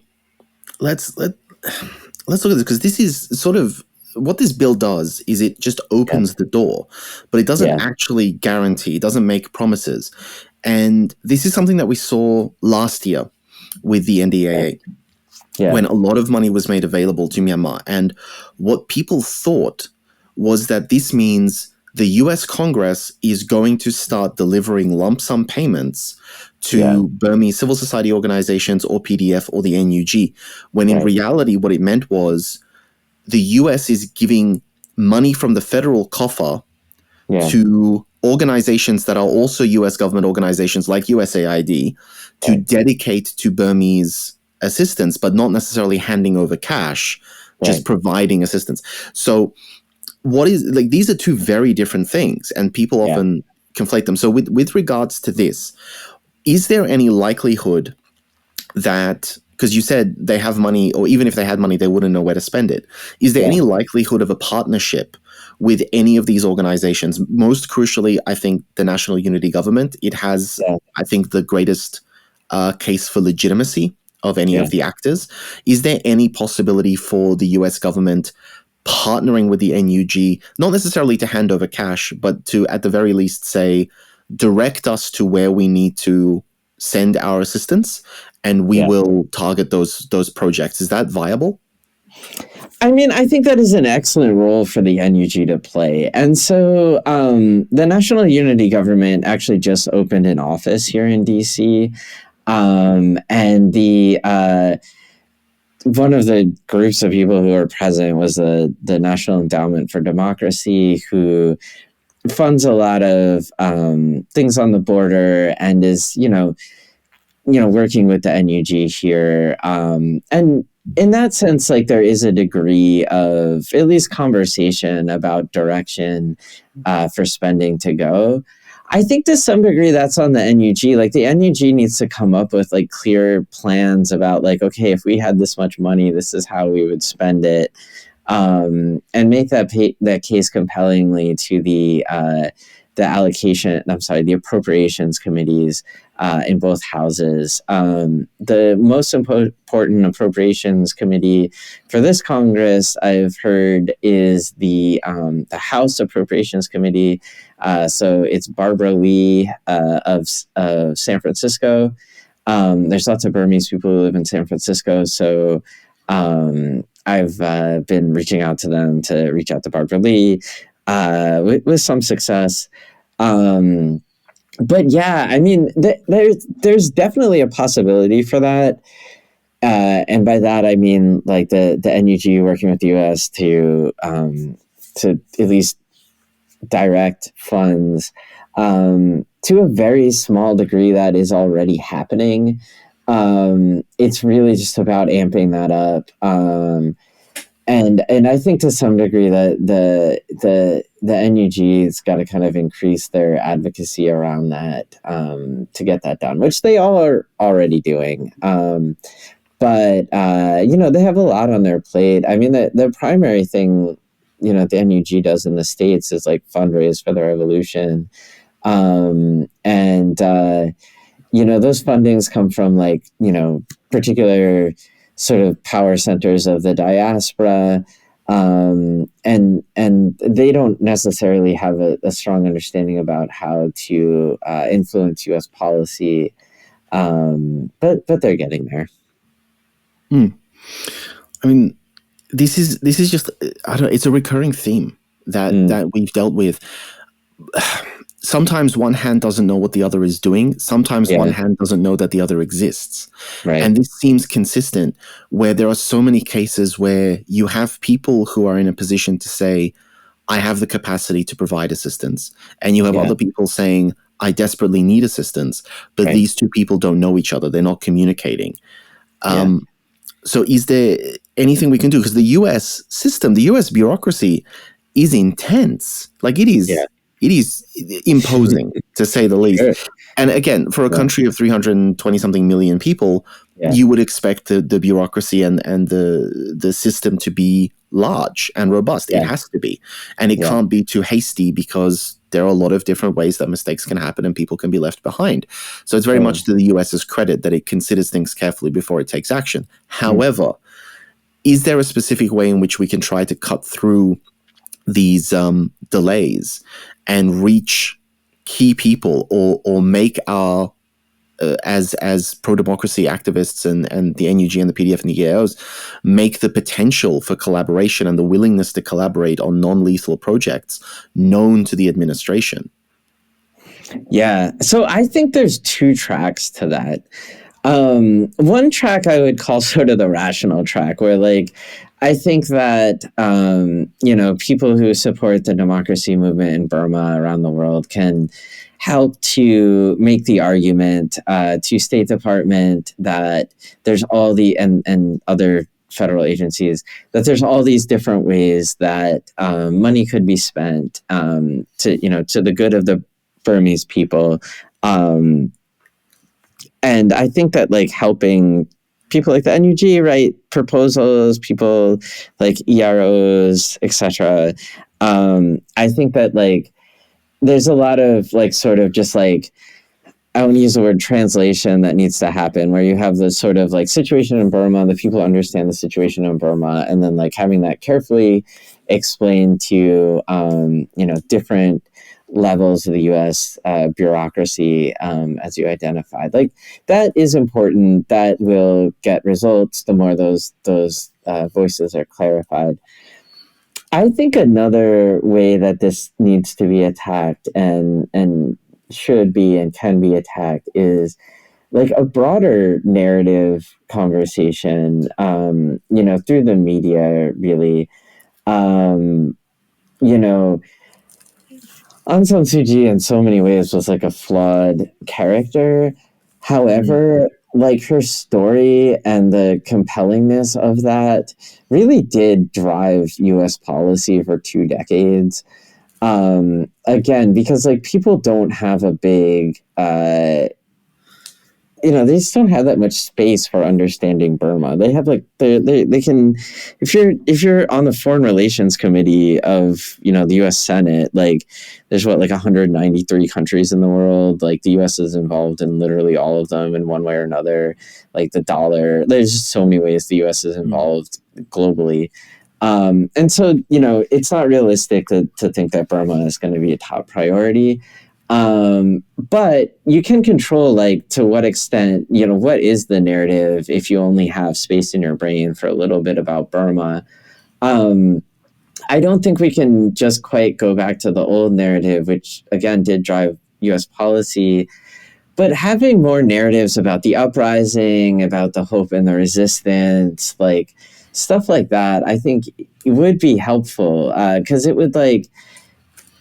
let's look at this, because this is sort of what this bill does. Is it just opens the door, but it doesn't actually guarantee, it doesn't make promises. And this is something that we saw last year with the NDAA, when a lot of money was made available to Myanmar. And what people thought was that this means the US Congress is going to start delivering lump sum payments to Burmese civil society organizations or PDF or the NUG, when in reality what it meant was the US is giving money from the federal coffer to organizations that are also US government organizations like USAID to dedicate to Burmese assistance, but not necessarily handing over cash, just providing assistance. So these are two very different things, and people often conflate them. So with regards to this, is there any likelihood that, because you said they have money, or even if they had money, they wouldn't know where to spend it. Is there any likelihood of a partnership with any of these organizations? Most crucially, I think the National Unity Government. It has, I think, the greatest case for legitimacy of any of the actors. Is there any possibility for the US government partnering with the NUG, not necessarily to hand over cash, but to, at the very least, say, direct us to where we need to send our assistance, and we will target those projects? Is that viable? I mean, I think that is an excellent role for the NUG to play. And so the National Unity Government actually just opened an office here in DC. And the one of the groups of people who were present was the National Endowment for Democracy, who funds a lot of things on the border and is, working with the NUG here. And in that sense, like, there is a degree of at least conversation about direction for spending to go. I think to some degree that's on the NUG. Like, the NUG needs to come up with like clear plans about like, okay, if we had this much money, this is how we would spend it, and make that case compellingly to the appropriations committees in both houses. The most important appropriations committee for this Congress, I've heard, is the House Appropriations Committee. So it's Barbara Lee of San Francisco. There's lots of Burmese people who live in San Francisco, so I've been reaching out to them to reach out to Barbara Lee with some success. But yeah, I mean, there's definitely a possibility for that. And by that, I mean, like, the NUG working with the US to at least direct funds to a very small degree that is already happening. It's really just about amping that up. And I think to some degree that the NUG's got to kind of increase their advocacy around that to get that done, which they all are already doing. But they have a lot on their plate. I mean, the primary thing, the NUG does in the States is like fundraise for the revolution. Those fundings come from like, particular sort of power centers of the diaspora. And they don't necessarily have a strong understanding about how to influence U.S. policy. But they're getting there. I mean, this is just, it's a recurring theme that we've dealt with. Sometimes one hand doesn't know what the other is doing. Sometimes one hand doesn't know that the other exists. Right. And this seems consistent, where there are so many cases where you have people who are in a position to say, I have the capacity to provide assistance. And you have other people saying, I desperately need assistance. But these two people don't know each other. They're not communicating. So is there anything we can do? Because the U.S. system, the U.S. bureaucracy is intense. Like, it is. Yeah. It is imposing, to say the least. Sure. And again, for a country of 320-something million people, you would expect the bureaucracy and the system to be large and robust. It has to be. And it can't be too hasty, because there are a lot of different ways that mistakes can happen and people can be left behind. So it's very much to the US's credit that it considers things carefully before it takes action. However, is there a specific way in which we can try to cut through these delays and reach key people, or make our as pro-democracy activists and the NUG and the PDF and the EAOs make the potential for collaboration and the willingness to collaborate on non-lethal projects known to the administration? Yeah. So I think there's two tracks to that. One track I would call sort of the rational track, where like I think that people who support the democracy movement in Burma around the world can help to make the argument to State Department that there's all the and other federal agencies that there's all these different ways that money could be spent to the good of the Burmese people. And I think that like helping people like the NUG write proposals, people like EROs, etc. I think that like there's a lot of like sort of just like, I won't use the word translation, that needs to happen, where you have this sort of like situation in Burma, the people understand the situation in Burma, and then like having that carefully explained to different levels of the U.S. Bureaucracy, as you identified. Like that is important. That will get results the more those voices are clarified. I think another way that this needs to be attacked and should be and can be attacked is like a broader narrative conversation, through the media, really. Aung San Suu Kyi in so many ways was like a flawed character. However, like her story and the compellingness of that really did drive U.S. policy for 2 decades. Again, because like people don't have a big they just don't have that much space for understanding Burma. They have like they can, if you're on the Foreign Relations Committee of the U.S. Senate, like there's like 193 countries in the world. Like the U.S. is involved in literally all of them in one way or another. Like the dollar, there's just so many ways the U.S. is involved globally. And so it's not realistic to think that Burma is going to be a top priority. But you can control like to what extent, what is the narrative if you only have space in your brain for a little bit about Burma. I don't think we can just quite go back to the old narrative, which again did drive U.S. policy, but having more narratives about the uprising, about the hope and the resistance, like stuff like that, I think it would be helpful, because it would like,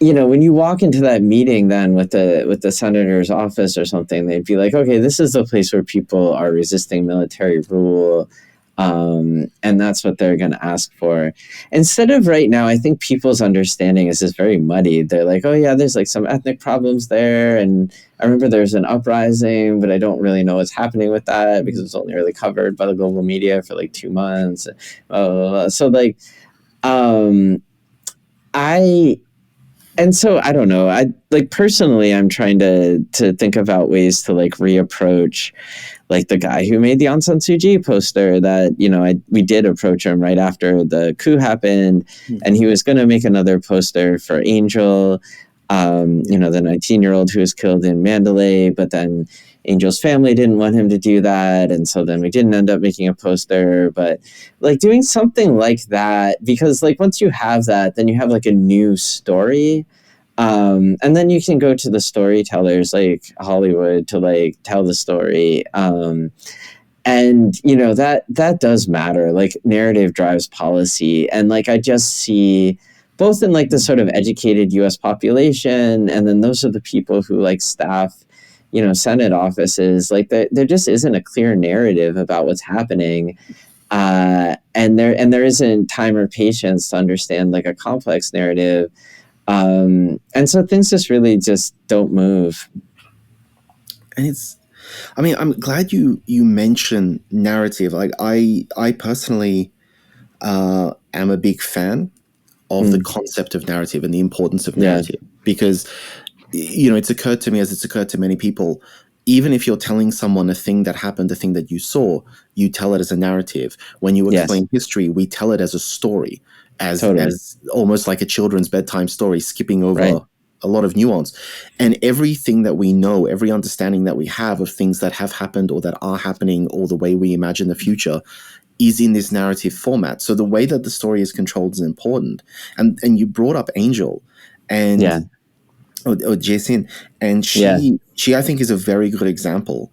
when you walk into that meeting then with the senator's office or something, they'd be like, okay, this is the place where people are resisting military rule. And that's what they're going to ask for. Instead of right now, I think people's understanding is just very muddy. They're like, oh yeah, there's like some ethnic problems there. And I remember there's an uprising, but I don't really know what's happening with that because it's only really covered by the global media for like 2 months. So like, I don't know. I like personally, I'm trying to think about ways to like reapproach like the guy who made the Aung San Suu Kyi poster that, we did approach him right after the coup happened, and he was going to make another poster for Angel, the 19-year-old who was killed in Mandalay, but then Angel's family didn't want him to do that. And so then we didn't end up making a poster, but like doing something like that, because like once you have that, then you have like a new story. And then you can go to the storytellers like Hollywood to like tell the story. And that does matter. Like narrative drives policy. And like, I just see both in like the sort of educated US population, and then those are the people who like staff Senate offices, like there just isn't a clear narrative about what's happening, and there isn't time or patience to understand like a complex narrative, and so things just really just don't move. And I'm glad you mentioned narrative. Like I personally am a big fan of the concept of narrative and the importance of narrative, because it's occurred to me, as it's occurred to many people, even if you're telling someone a thing that happened, a thing that you saw, you tell it as a narrative. When you explain history, we tell it as a story, as almost like a children's bedtime story, skipping over a lot of nuance. And everything that we know, every understanding that we have of things that have happened or that are happening, or the way we imagine the future, is in this narrative format. So the way that the story is controlled is important. And you brought up Angel, and or Jason, and she I think is a very good example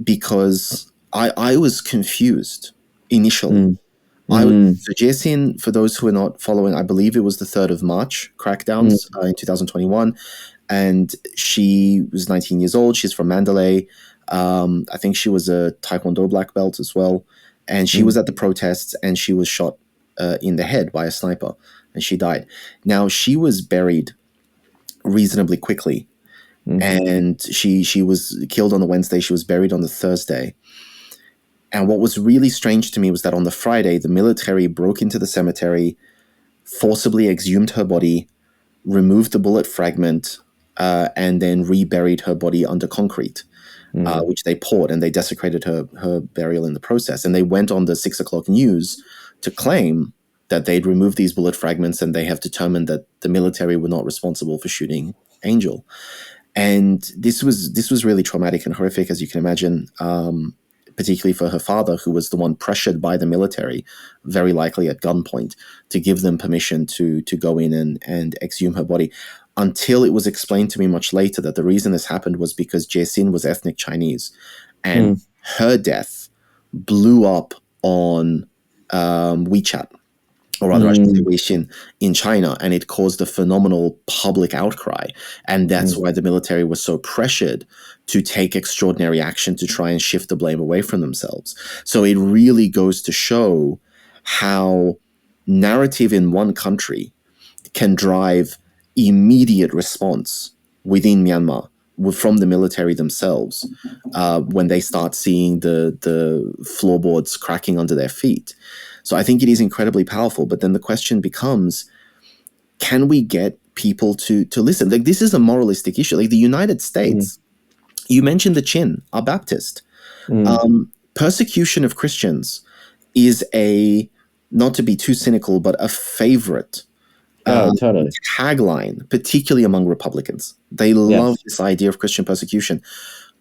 because I was confused initially. So Jasin, for those who are not following, I believe it was the 3rd of March crackdowns in 2021, and she was 19 years old. She's from Mandalay. I think she was a Taekwondo black belt as well, and she was at the protests, and she was shot in the head by a sniper, and she died. Now, she was buried reasonably quickly, and she was killed on the Wednesday. She was buried on the Thursday. And what was really strange to me was that on the Friday, the military broke into the cemetery, forcibly exhumed her body, removed the bullet fragment, and then reburied her body under concrete, which they poured, and they desecrated her burial in the process. And they went on the 6 o'clock news to claim that they'd removed these bullet fragments, and they have determined that the military were not responsible for shooting Angel. And this was really traumatic and horrific, as you can imagine, particularly for her father, who was the one pressured by the military, very likely at gunpoint, to give them permission to go in and exhume her body, until it was explained to me much later that the reason this happened was because Jasin was ethnic Chinese, and her death blew up on WeChat, or rather I should say Weixin, in China, and it caused a phenomenal public outcry. And that's why the military was so pressured to take extraordinary action to try and shift the blame away from themselves. So it really goes to show how narrative in one country can drive immediate response within Myanmar from the military themselves when they start seeing the floorboards cracking under their feet. So I think it is incredibly powerful. But then the question becomes, can we get people to listen? Like, this is a moralistic issue. Like the United States, you mentioned the Chin, are Baptist. Persecution of Christians is not to be too cynical, but a favorite totally tagline, particularly among Republicans. They love this idea of Christian persecution.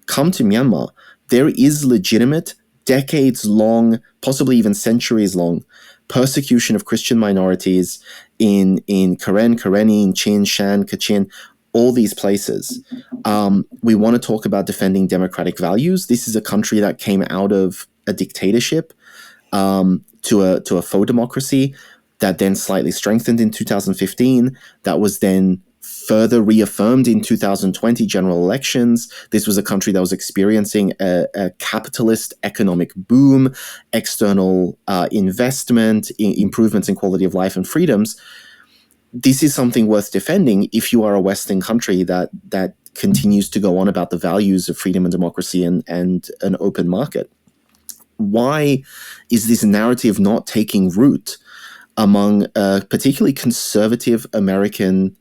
Come to Myanmar, there is legitimate, decades-long, possibly even centuries-long persecution of Christian minorities in Karen, Karenni, Chin, Shan, Kachin, all these places. We want to talk about defending democratic values. This is a country that came out of a dictatorship to a faux democracy that then slightly strengthened in 2015, that was then further reaffirmed in 2020 general elections. This was a country that was experiencing a capitalist economic boom, external investment, improvements in quality of life and freedoms. This is something worth defending if you are a Western country that continues to go on about the values of freedom and democracy and an open market. Why is this narrative not taking root among particularly conservative American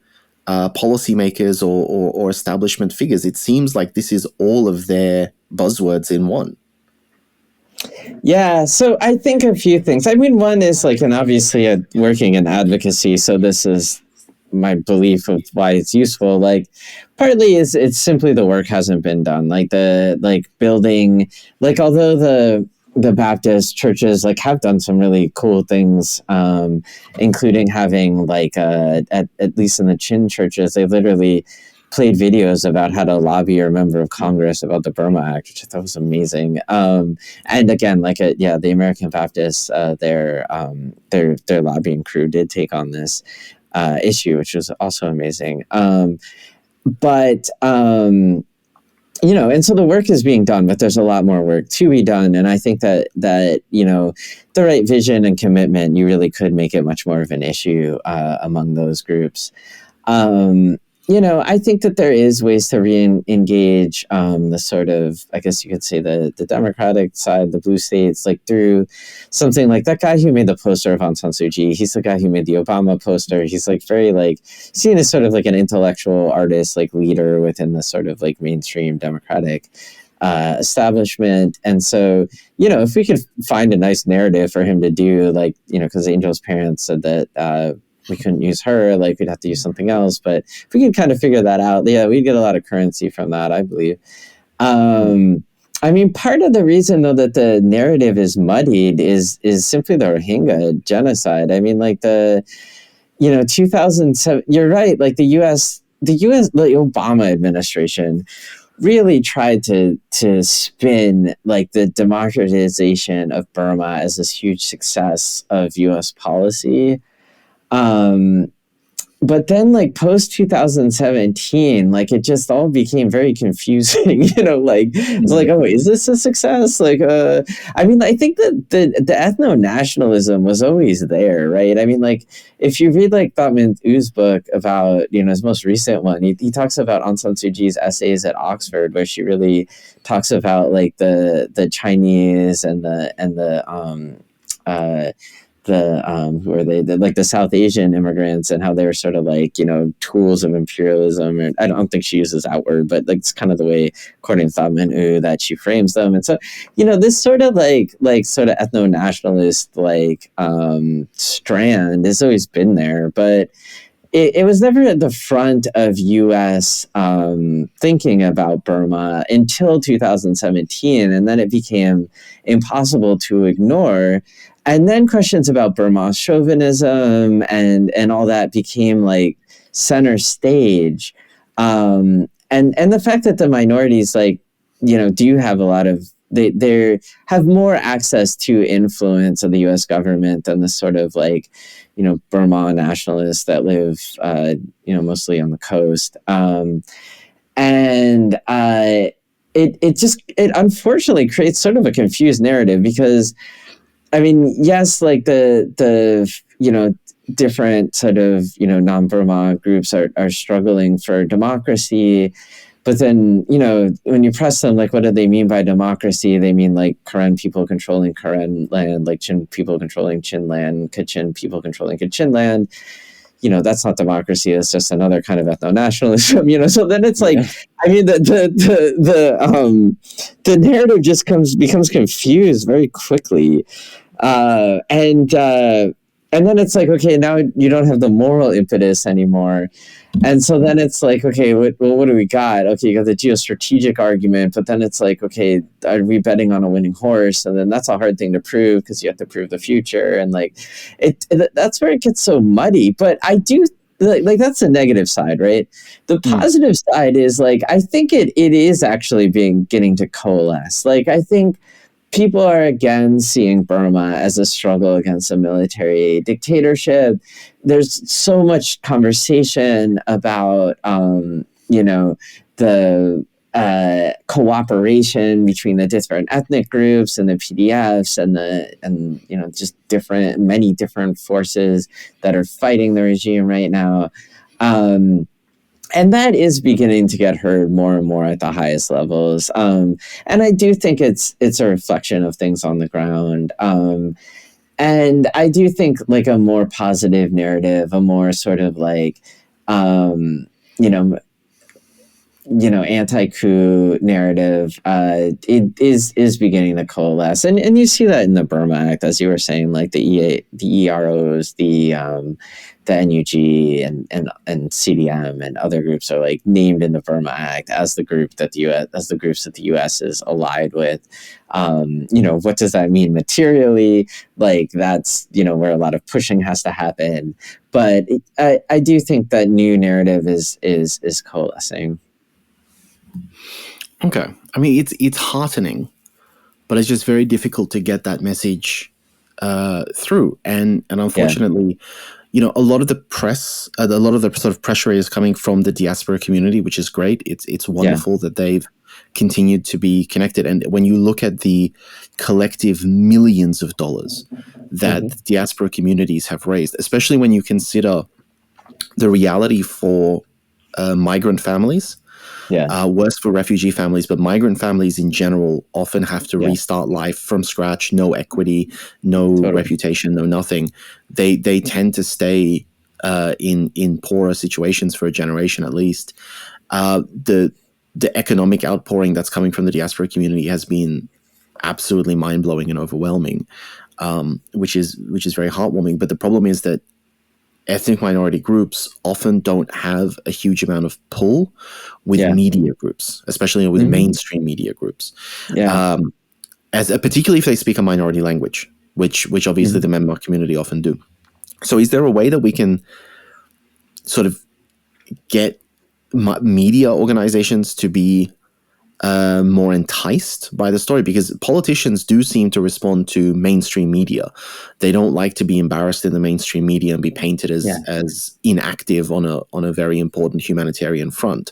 policymakers or establishment figures? It seems like this is all of their buzzwords in one. Yeah, so I think a few things. I mean, one is like, and obviously working in advocacy, so this is my belief of why it's useful. Like, partly is it's simply the work hasn't been done. Like building, like although the Baptist churches like have done some really cool things, including having like at least in the Chin churches, they literally played videos about how to lobby a member of Congress about the Burma Act, which I thought was amazing. And again, like the American Baptists, their lobbying crew did take on this issue, which was also amazing. But you know, and so the work is being done, but there's a lot more work to be done. And I think that you know, the right vision and commitment, you really could make it much more of an issue among those groups. You know, I think that there is ways to re-engage the sort of, I guess you could say the Democratic side, the blue states, like through something like that guy who made the poster of Aung San Suu Kyi. He's the guy who made the Obama poster. He's like very like seen as sort of like an intellectual artist, like leader within the sort of like mainstream Democratic establishment. And so, you know, if we could find a nice narrative for him to do, like, you know, because Angel's parents said that we couldn't use her, like we'd have to use something else. But if we could kind of figure that out, yeah, we'd get a lot of currency from that, I believe. I mean, part of the reason, though, that the narrative is muddied is simply the Rohingya genocide. I mean, like 2007, you're right, like the U.S., the Obama administration really tried to spin like the democratization of Burma as this huge success of U.S. policy. But then like post 2017, like it just all became very confusing, like it's like, oh, is this a success? Like, I mean, I think that the ethno-nationalism was always there, right? I mean, like if you read like Thotman U's book about, his most recent one, he talks about Aung San Suu Kyi's essays at Oxford, where she really talks about like the Chinese and who are they? Like the South Asian immigrants and how they were sort of like, tools of imperialism. And I don't think she uses that word, but like it's kind of the way, according to Thotman U, that she frames them. And so, this sort of like sort of ethno-nationalist like strand has always been there, but it was never at the front of U.S. Thinking about Burma until 2017, and then it became impossible to ignore. And then questions about Burma chauvinism and all that became like center stage. And the fact that the minorities, like, do have a lot of, they have more access to influence of the U.S. government than the sort of like, Burma nationalists that live, mostly on the coast. It unfortunately creates sort of a confused narrative because, I mean, yes, like the different sort of, non-Burma groups are struggling for democracy. But then, when you press them, like, what do they mean by democracy? They mean like Karen people controlling Karen land, like Chin people controlling Chin land, Kachin people controlling Kachin land. That's not democracy. It's just another kind of ethno-nationalism, So then it's like, I mean, the narrative just becomes confused very quickly. And then it's like, okay, now you don't have the moral impetus anymore. And so then it's like, okay, what do we got? Okay, you got the geostrategic argument, but then it's like, okay, are we betting on a winning horse? And then that's a hard thing to prove because you have to prove the future. And like, that's where it gets so muddy. But I do, like that's the negative side, right? The positive side is like, I think it is actually getting to coalesce. Like, I think people are again seeing Burma as a struggle against a military dictatorship. There's so much conversation about, the cooperation between the different ethnic groups and the PDFs and just many different forces that are fighting the regime right now. And that is beginning to get heard more and more at the highest levels. And I do think it's a reflection of things on the ground. And I do think like a more positive narrative, a more sort of like, anti-coup narrative, it is beginning to coalesce, and you see that in the Burma Act, as you were saying, like the EROs, the NUG and CDM and other groups are like named in the Burma Act as the groups that the U.S. is allied with. What does that mean materially? Like that's where a lot of pushing has to happen. But I do think that new narrative is coalescing. Okay. I mean, it's heartening, but it's just very difficult to get that message through. And unfortunately, a lot of the press, a lot of the sort of pressure is coming from the diaspora community, which is great. It's wonderful that they've continued to be connected. And when you look at the collective millions of dollars that diaspora communities have raised, especially when you consider the reality for migrant families, worse for refugee families, but migrant families in general often have to restart life from scratch, no equity, no reputation, no nothing. They tend to stay in poorer situations for a generation at least. The economic outpouring that's coming from the diaspora community has been absolutely mind-blowing and overwhelming, which is very heartwarming. But the problem is that ethnic minority groups often don't have a huge amount of pull with media groups, especially with mainstream media groups. Particularly if they speak a minority language, which obviously the Myanmar community often do. So is there a way that we can sort of get media organizations to be more enticed by the story, because politicians do seem to respond to mainstream media. They don't like to be embarrassed in the mainstream media and be painted as inactive on a very important humanitarian front.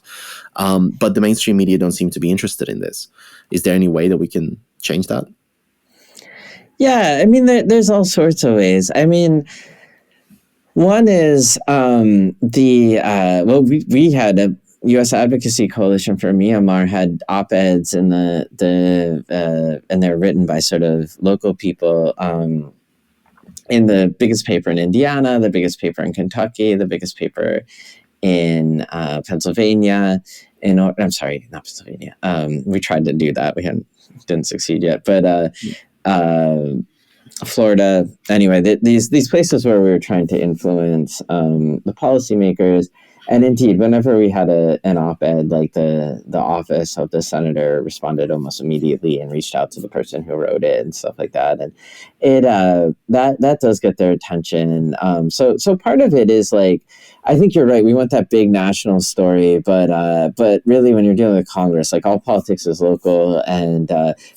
But the mainstream media don't seem to be interested in this. Is there any way that we can change that? Yeah, I mean, there's all sorts of ways. I mean, one is we had a U.S. Advocacy Coalition for Myanmar had op-eds in and they're written by sort of local people in the biggest paper in Indiana, the biggest paper in Kentucky, the biggest paper in Pennsylvania. I'm sorry, not Pennsylvania. We tried to do that. We didn't succeed yet, but Florida. Anyway, these places where we were trying to influence the policymakers. And indeed, whenever we had an op-ed, like the office of the senator responded almost immediately and reached out to the person who wrote it and stuff like that. And it that does get their attention. So part of it is like, I think you're right. We want that big national story, but really, when you're dealing with Congress, like all politics is local, and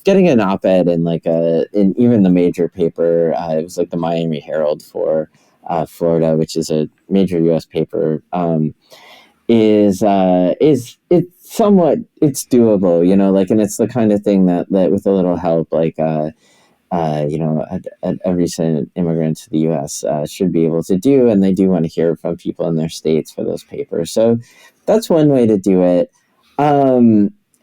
getting an op-ed in in even the major paper, it was like the Miami Herald for Florida, which is a major U.S. paper, is it's somewhat, it's doable, and it's the kind of thing that with a little help, a recent immigrant to the U.S. Should be able to do, and they do want to hear from people in their states for those papers. So that's one way to do it.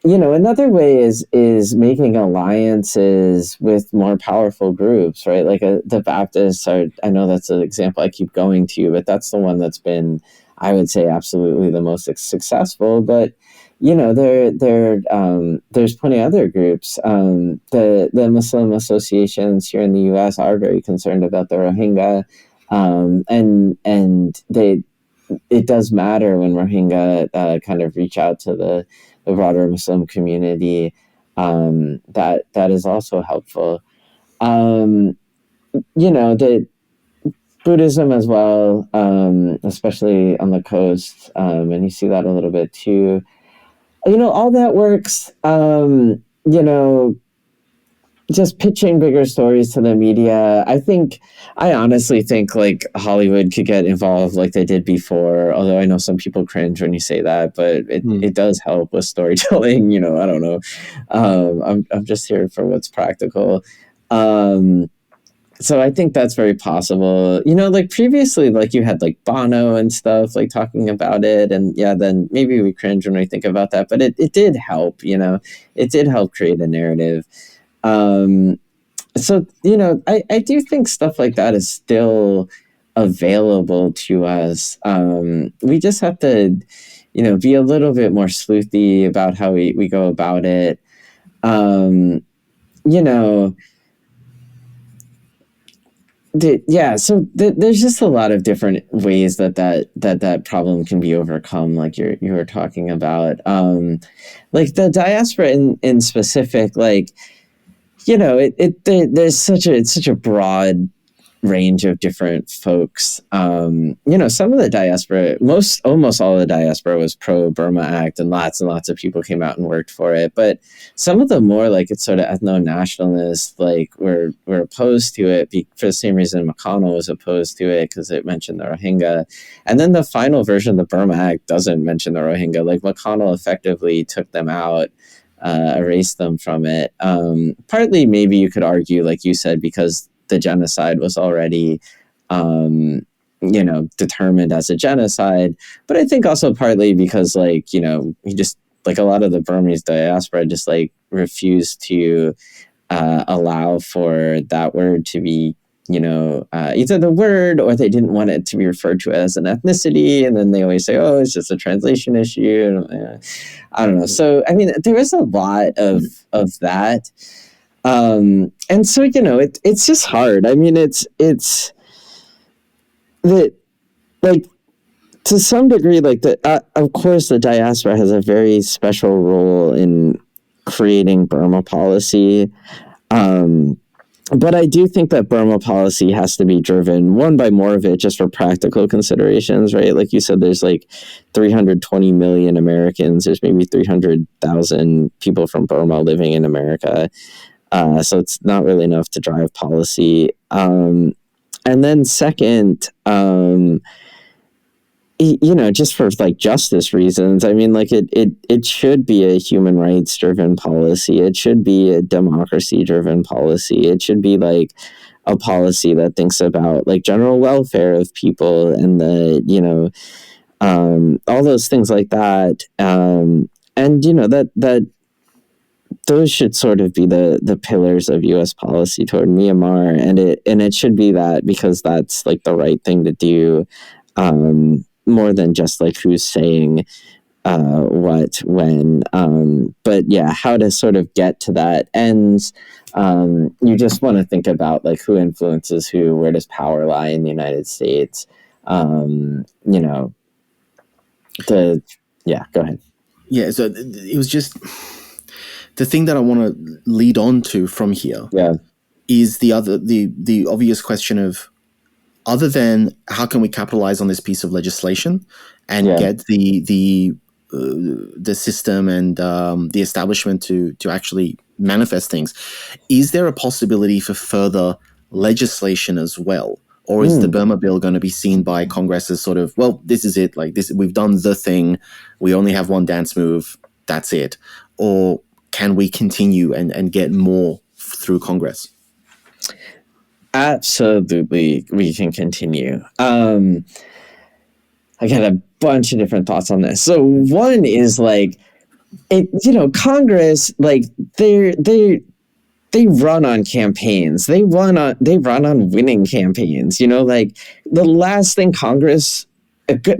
Another way is making alliances with more powerful groups, right? Like the Baptists I know that's an example I keep going to, but that's the one that's been, I would say, absolutely the most successful. But there's plenty of other groups. The Muslim associations here in the U.S. are very concerned about the Rohingya, and it does matter when Rohingya kind of reach out to the broader Muslim community. That is also helpful. The Buddhism as well, especially on the coast, and you see that a little bit too. All that works. Just pitching bigger stories to the media. I honestly think like Hollywood could get involved like they did before, although I know some people cringe when you say that, but it does help with storytelling. I don't know. I'm just here for what's practical. So I think that's very possible. Like previously, like you had like Bono and stuff like talking about it, and then maybe we cringe when we think about that, but it did help. It did help create a narrative. So, I do think stuff like that is still available to us. We just have to, be a little bit more sleuthy about how we go about it. So there's just a lot of different ways that problem can be overcome, like you were talking about. Like the diaspora in specific, like, there's such a broad range of different folks. Some of the diaspora, almost all of the diaspora was pro Burma Act, and lots of people came out and worked for it. But some of the more like it's sort of ethno-nationalists, like were opposed to it for the same reason McConnell was opposed to it, because it mentioned the Rohingya. And then the final version of the Burma Act doesn't mention the Rohingya. Like McConnell effectively took them out. Erase them from it. Partly, maybe you could argue, like you said, because the genocide was already, determined as a genocide. But I think also partly because, like, he just, like a lot of the Burmese diaspora just like refused to allow for that word to be, either the word, or they didn't want it to be referred to as an ethnicity. And then they always say, oh, it's just a translation issue. I don't know. So, I mean, there is a lot of that. And so, it's just hard. I mean, it's that, like, to some degree, like of course the diaspora has a very special role in creating Burma policy. But I do think that Burma policy has to be driven, one, by more of it just for practical considerations, right? Like you said, there's like 320 million Americans. There's maybe 300,000 people from Burma living in America. So it's not really enough to drive policy. And then second, just for like justice reasons, I mean, like it should be a human rights driven policy. It should be a democracy driven policy. It should be like a policy that thinks about like general welfare of people and all those things like that. And that those should sort of be the pillars of U.S. policy toward Myanmar, and it should be that because that's like the right thing to do. More than just like who's saying what when, but yeah, how to sort of get to that ends. You just want to think about like who influences who, where does power lie in the United States. Go ahead. Yeah, so it was just the thing that I want to lead on to from here. Yeah, is the obvious question of, other than how can we capitalize on this piece of legislation and get the system and the establishment to actually manifest things, is there a possibility for further legislation as well? Or is the Burma bill going to be seen by Congress as sort of, well, this is it, like this, we've done the thing, we only have one dance move, that's it? Or can we continue and get more through Congress? Absolutely, we can continue. I got a bunch of different thoughts on this. So one is like, Congress, like they run on campaigns. They run on winning campaigns. Like the last thing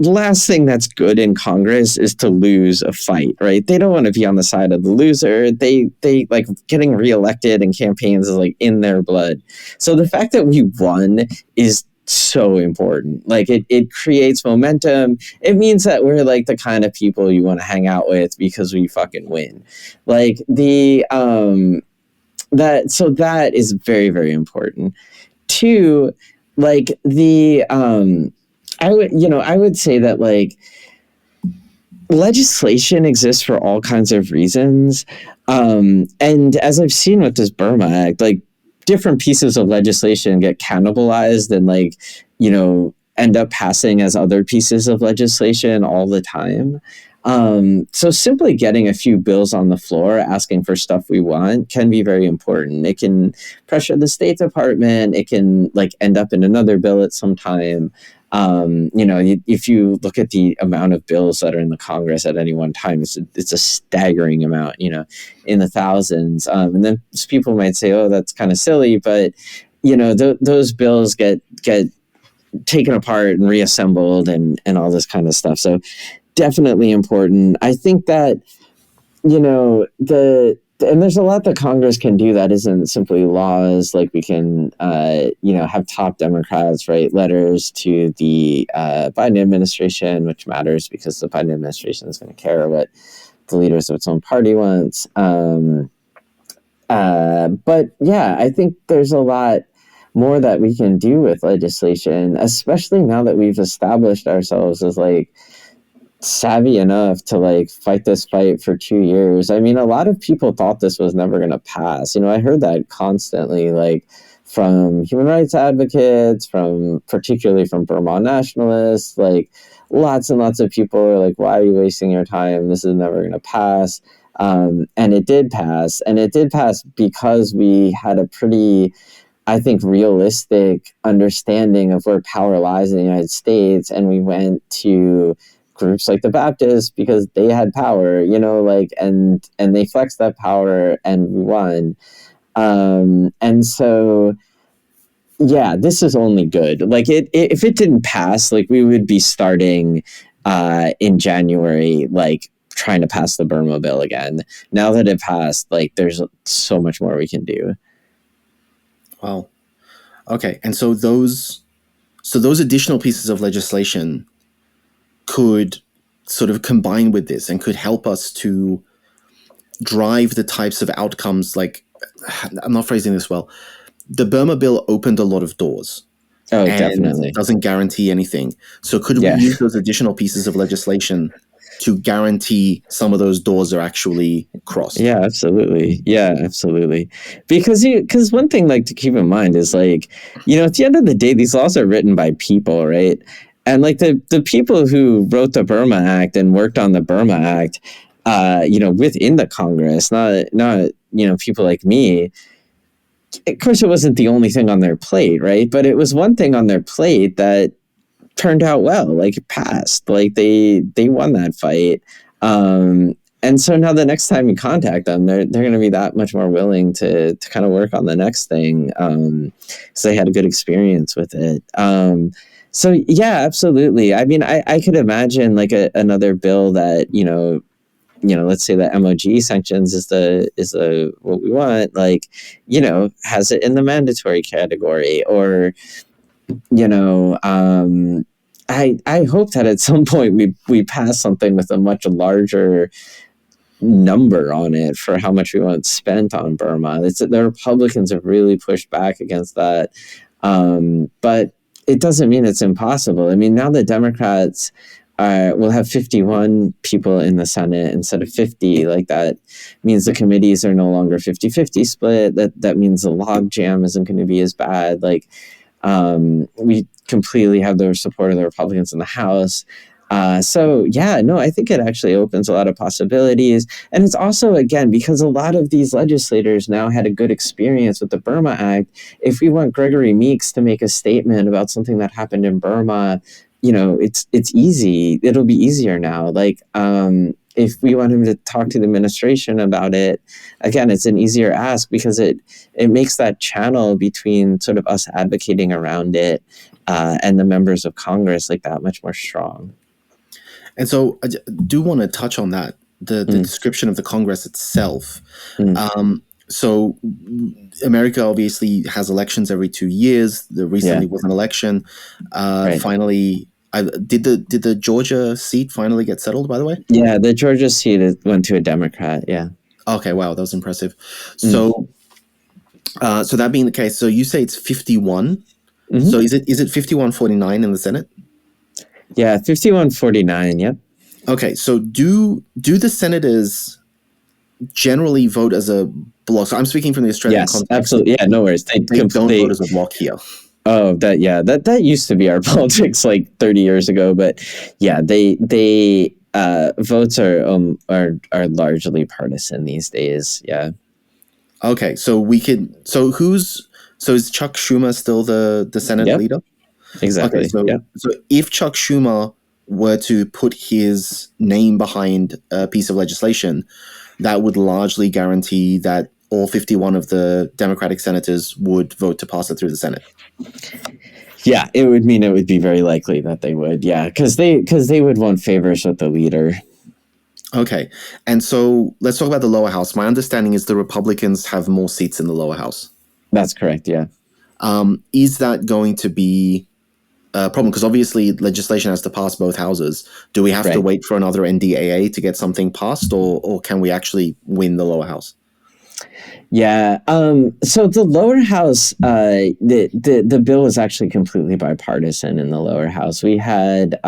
last thing that's good in Congress is to lose a fight, right? They don't want to be on the side of the loser. They like getting reelected in campaigns is like in their blood. So the fact that we won is so important. Like it creates momentum. It means that we're like the kind of people you want to hang out with because we fucking win. Like that is very, very important. Two, like I would say that like legislation exists for all kinds of reasons. And as I've seen with this Burma Act, like different pieces of legislation get cannibalized and like, end up passing as other pieces of legislation all the time. So simply getting a few bills on the floor, asking for stuff we want can be very important. It can pressure the State Department. It can like end up in another bill at some time. If you look at the amount of bills that are in the Congress at any one time, it's a staggering amount, in the thousands. And then people might say, oh, that's kind of silly, but, those bills get taken apart and reassembled and all this kind of stuff. So definitely important. I think that, and there's a lot that Congress can do that isn't simply laws. Like we can, have top Democrats write letters to the Biden administration, which matters because the Biden administration is going to care what the leaders of its own party wants. But yeah, I think there's a lot more that we can do with legislation, especially now that we've established ourselves as like savvy enough to like fight this fight for 2 years. I mean, a lot of people thought this was never going to pass. I heard that constantly, like from human rights advocates, particularly from Burma nationalists, like lots and lots of people are like, why are you wasting your time? This is never going to pass. And it did pass. And it did pass because we had a pretty, I think, realistic understanding of where power lies in the United States. And we went to groups like the Baptists because they had power, and they flexed that power and we won. And so, yeah, this is only good. Like if it didn't pass, like we would be starting in January, like trying to pass the Burma bill again. Now that it passed, like there's so much more we can do. Wow. Okay. And so those additional pieces of legislation could sort of combine with this and could help us to drive the types of outcomes, like, I'm not phrasing this well, the Burma bill opened a lot of doors. Oh, and definitely. doesn't guarantee anything. So could we use those additional pieces of legislation to guarantee some of those doors are actually crossed? Yeah, absolutely. Yeah, absolutely. Because one thing like to keep in mind is like, at the end of the day, these laws are written by people, right? And like the people who wrote the Burma Act and worked on the Burma Act, within the Congress, not people like me. Of course, it wasn't the only thing on their plate, right? But it was one thing on their plate that turned out well, like it passed, like they won that fight. And so now the next time you contact them, they're going to be that much more willing to kind of work on the next thing, because they had a good experience with it. So yeah, absolutely. I mean, I could imagine like another bill that let's say that MOG sanctions is the what we want, like, has it in the mandatory category, or I hope that at some point we pass something with a much larger number on it for how much we want spent on Burma. The Republicans have really pushed back against that, but it doesn't mean it's impossible. I mean, now the Democrats will have 51 people in the Senate instead of 50. Like, that means the committees are no longer 50-50 split. That means the log jam isn't going to be as bad. Like, we completely have the support of the Republicans in the House. So yeah, no, I think it actually opens a lot of possibilities. And it's also, again, because a lot of these legislators now had a good experience with the Burma Act. If we want Gregory Meeks to make a statement about something that happened in Burma, it's easy. It'll be easier now. Like, if we want him to talk to the administration about it, again, it's an easier ask because it makes that channel between sort of us advocating around it and the members of Congress like that much more strong. And so I do want to touch on that, the description of the Congress itself. So America obviously has elections every 2 years. There recently was an election. Finally, did the Georgia seat finally get settled, by the way? Yeah, the Georgia seat went to a Democrat, yeah. Okay, wow, that was impressive. So so that being the case, so you say it's 51. So is it 51-49 in the Senate? Yeah, 51-49, yep. Okay, so do the senators generally vote as a block? So I'm speaking from the Australian context. Yes, absolutely. Yeah, no worries. They don't vote as a block here. Oh, that used to be our politics like 30 years ago, but yeah, they votes are largely partisan these days. Yeah. Okay, so is Chuck Schumer still the Senate leader? Exactly. Okay, so if Chuck Schumer were to put his name behind a piece of legislation, that would largely guarantee that all 51 of the Democratic senators would vote to pass it through the Senate. Yeah, it would mean it would be very likely that they would. Yeah, because they would want favors with the leader. Okay, and so let's talk about the lower house. My understanding is the Republicans have more seats in the lower house. That's correct, yeah. Is that going to be a problem? Because obviously legislation has to pass both houses. Do we have to wait for another NDAA to get something passed, or can we actually win the lower house? Yeah. So the lower house, the bill was actually completely bipartisan in the lower house. We had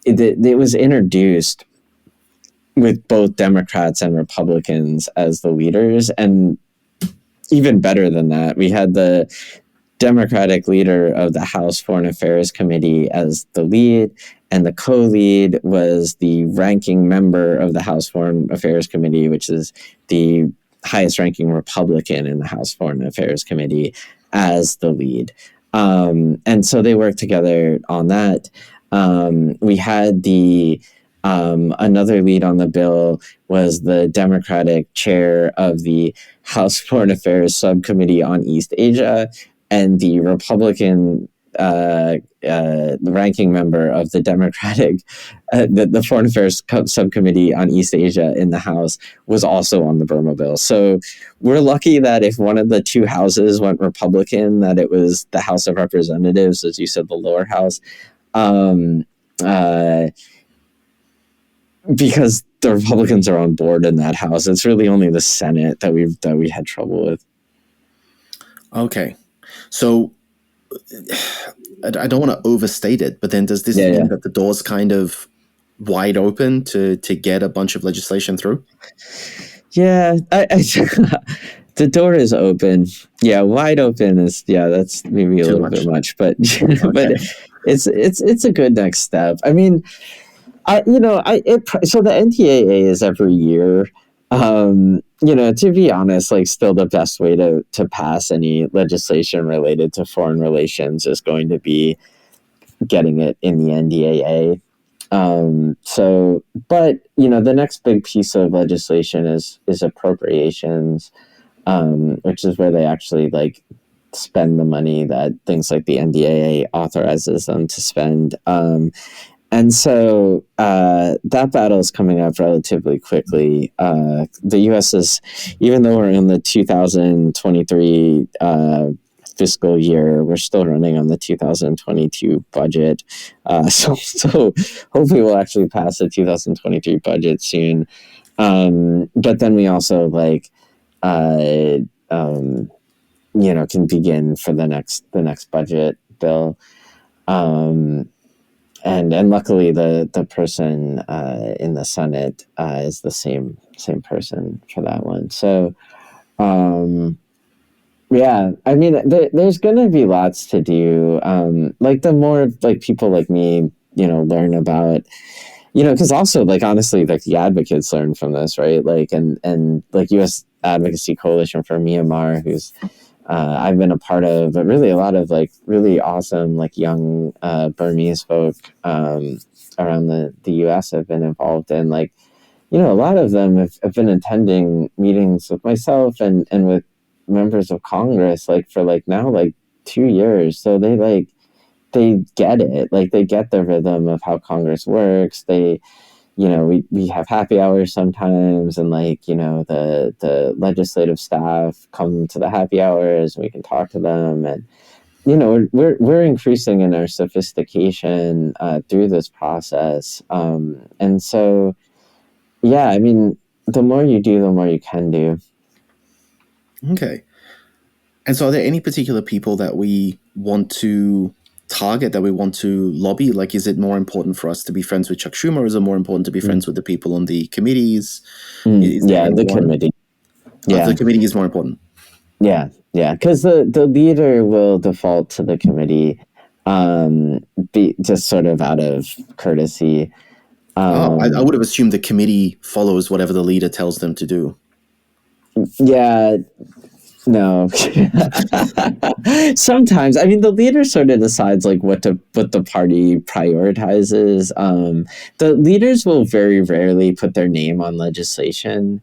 it was introduced with both Democrats and Republicans as the leaders, and even better than that, we had the Democratic leader of the House Foreign Affairs Committee as the lead, and the co-lead was the ranking member of the House Foreign Affairs Committee, which is the highest ranking Republican in the House Foreign Affairs Committee, as the lead. And so they worked together on that. We had another lead on the bill was the Democratic chair of the House Foreign Affairs Subcommittee on East Asia, and the Republican the ranking member of the Democratic the Foreign Affairs Subcommittee on East Asia in the House was also on the Burma bill. So we're lucky that if one of the two houses went Republican, that it was the House of Representatives, as you said, the lower house. Because the Republicans are on board in that House. It's really only the Senate that we had trouble with. Okay, so I don't want to overstate it, but then does this mean that the door's kind of wide open to get a bunch of legislation through? Yeah, the door is open. Yeah, wide open is that's maybe a little bit much, but but it's a good next step. I mean, so the NDAA is every year. To be honest, like still the best way to pass any legislation related to foreign relations is going to be getting it in the NDAA. But the next big piece of legislation is appropriations, which is where they actually like spend the money that things like the NDAA authorizes them to spend. And so that battle is coming up relatively quickly. The U.S. is, even though we're in the 2023 fiscal year, we're still running on the 2022 budget. So hopefully we'll actually pass the 2023 budget soon. But then we also can begin for the next budget bill. And luckily the person in the Senate is the same person for that one. So I mean, there's going to be lots to do. The more people like me, learn about, because also honestly, the advocates learn from this, right? And U.S. Advocacy Coalition for Myanmar, who's I've been a part of, but really a lot of really awesome young Burmese folk around the U.S. have been involved in. A lot of them have been attending meetings with myself and with members of Congress for now 2 years. So they get it. They get the rhythm of how Congress works. They we have happy hours sometimes, and the legislative staff come to the happy hours and we can talk to them, and we're increasing in our sophistication through this process. And so I mean, the more you do, the more you can do. Okay. And so are there any particular people that we want to target, that we want to lobby? Is it more important for us to be friends with Chuck Schumer, or is it more important to be friends with the people on the committees? The committee. The committee is more important. Yeah, because the leader will default to the committee, just sort of out of courtesy. I would have assumed the committee follows whatever the leader tells them to do. Yeah. No. Sometimes, I mean, the leader sort of decides what the party prioritizes. The leaders will very rarely put their name on legislation.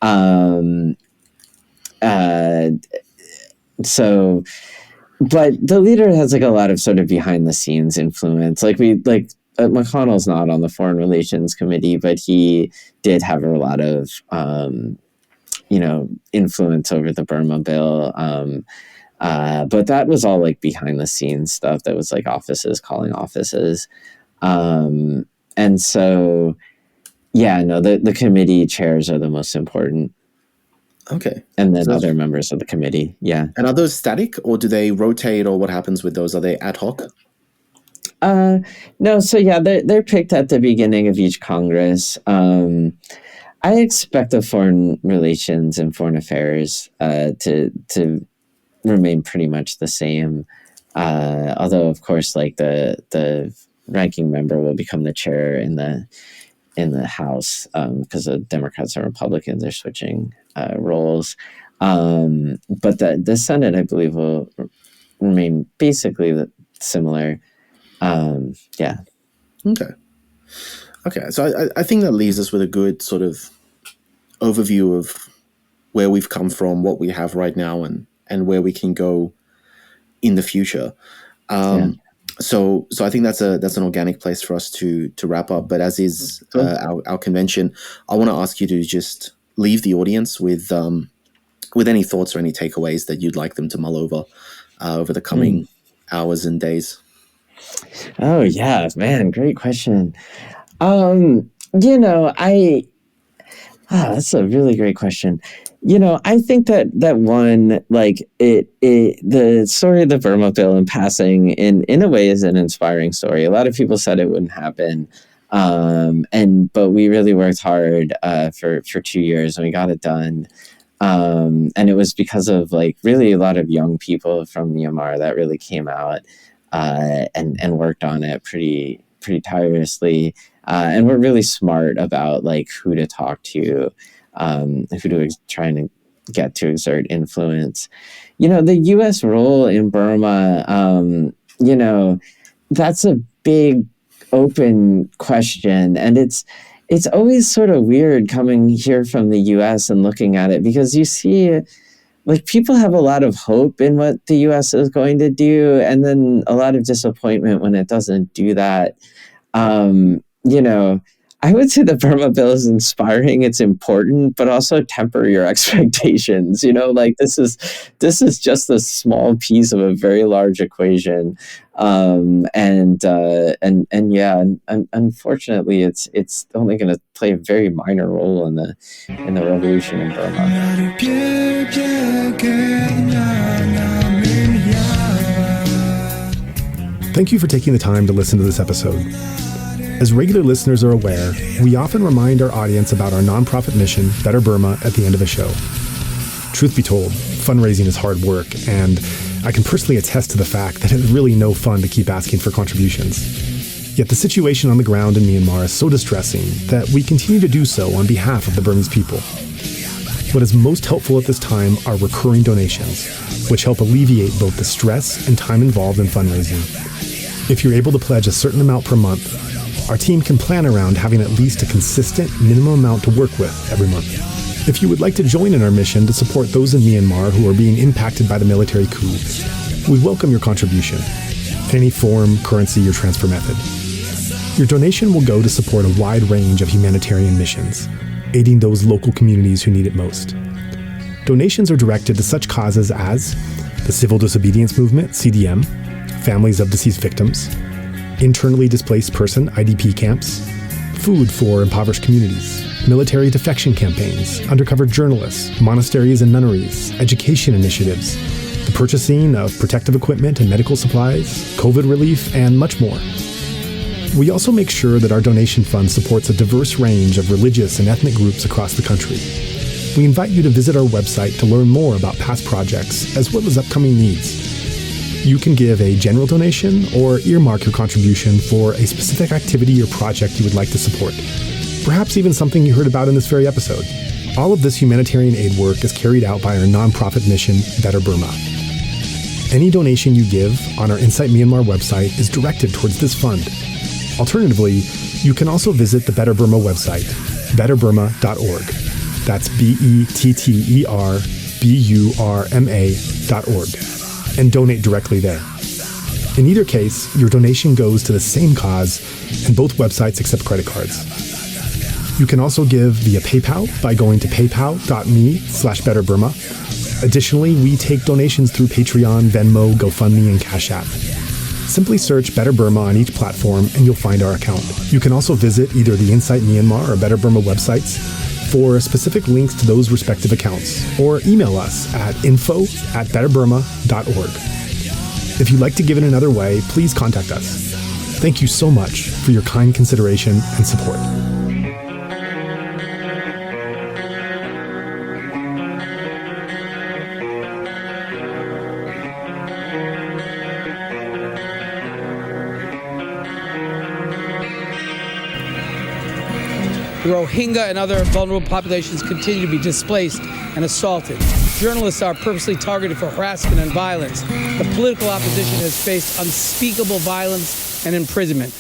But the leader has a lot of sort of behind the scenes influence. McConnell's not on the Foreign Relations Committee, but he did have a lot of influence over the Burma bill. But that was all behind the scenes stuff. That was offices calling offices. And so, the committee chairs are the most important. Okay. And then other members of the committee. Yeah. And are those static, or do they rotate, or what happens with those? Are they ad hoc? No. So they're picked at the beginning of each Congress. I expect the foreign relations and foreign affairs to remain pretty much the same. Although, of course, the ranking member will become the chair in the House because the Democrats and Republicans are switching roles. But the Senate, I believe, will remain basically similar. Okay, so I think that leaves us with a good sort of overview of where we've come from, what we have right now, and where we can go in the future. So I think that's an organic place for us to wrap up. But as is our convention, I want to ask you to just leave the audience with any thoughts or any takeaways that you'd like them to mull over the coming hours and days. Oh yeah, man, great question. That's a really great question. I think that one, like the story of the Burma bill in passing in a way is an inspiring story. A lot of people said it wouldn't happen. But we really worked hard for 2 years and we got it done. And it was because of like really a lot of young people from Myanmar that really came out and worked on it pretty tirelessly. And we're really smart about like who to talk to, who to try to get to exert influence. The U.S. role in Burma, that's a big open question. And it's always sort of weird coming here from the U.S. and looking at it, because you see like people have a lot of hope in what the U.S. is going to do, and then a lot of disappointment when it doesn't do that. I would say the Burma bill is inspiring. It's important, but also temper your expectations. Like this is just a small piece of a very large equation. Unfortunately, it's only going to play a very minor role in the revolution in Burma. Thank you for taking the time to listen to this episode. As regular listeners are aware, we often remind our audience about our nonprofit mission, Better Burma, at the end of a show. Truth be told, fundraising is hard work, and I can personally attest to the fact that it's really no fun to keep asking for contributions. Yet the situation on the ground in Myanmar is so distressing that we continue to do so on behalf of the Burmese people. What is most helpful at this time are recurring donations, which help alleviate both the stress and time involved in fundraising. If you're able to pledge a certain amount per month, our team can plan around having at least a consistent minimum amount to work with every month. If you would like to join in our mission to support those in Myanmar who are being impacted by the military coup, we welcome your contribution in any form, currency, or transfer method. Your donation will go to support a wide range of humanitarian missions, aiding those local communities who need it most. Donations are directed to such causes as the Civil Disobedience Movement, CDM, families of deceased victims, internally displaced person, IDP camps, food for impoverished communities, military defection campaigns, undercover journalists, monasteries and nunneries, education initiatives, the purchasing of protective equipment and medical supplies, COVID relief, and much more. We also make sure that our donation fund supports a diverse range of religious and ethnic groups across the country. We invite you to visit our website to learn more about past projects as well as upcoming needs. You can give a general donation or earmark your contribution for a specific activity or project you would like to support. Perhaps even something you heard about in this very episode. All of this humanitarian aid work is carried out by our nonprofit mission, Better Burma. Any donation you give on our Insight Myanmar website is directed towards this fund. Alternatively, you can also visit the Better Burma website, betterburma.org. That's BETTERBURMA.org. And donate directly there. In either case, your donation goes to the same cause, and both websites accept credit cards. You can also give via PayPal by going to paypal.me/betterburma. Additionally, we take donations through Patreon, Venmo, GoFundMe, and Cash App. Simply search Better Burma on each platform and you'll find our account. You can also visit either the Insight Myanmar or Better Burma websites for specific links to those respective accounts, or email us at info@betterburma.org. If you'd like to give in another way, please contact us. Thank you so much for your kind consideration and support. The Rohingya and other vulnerable populations continue to be displaced and assaulted. Journalists are purposely targeted for harassment and violence. The political opposition has faced unspeakable violence and imprisonment.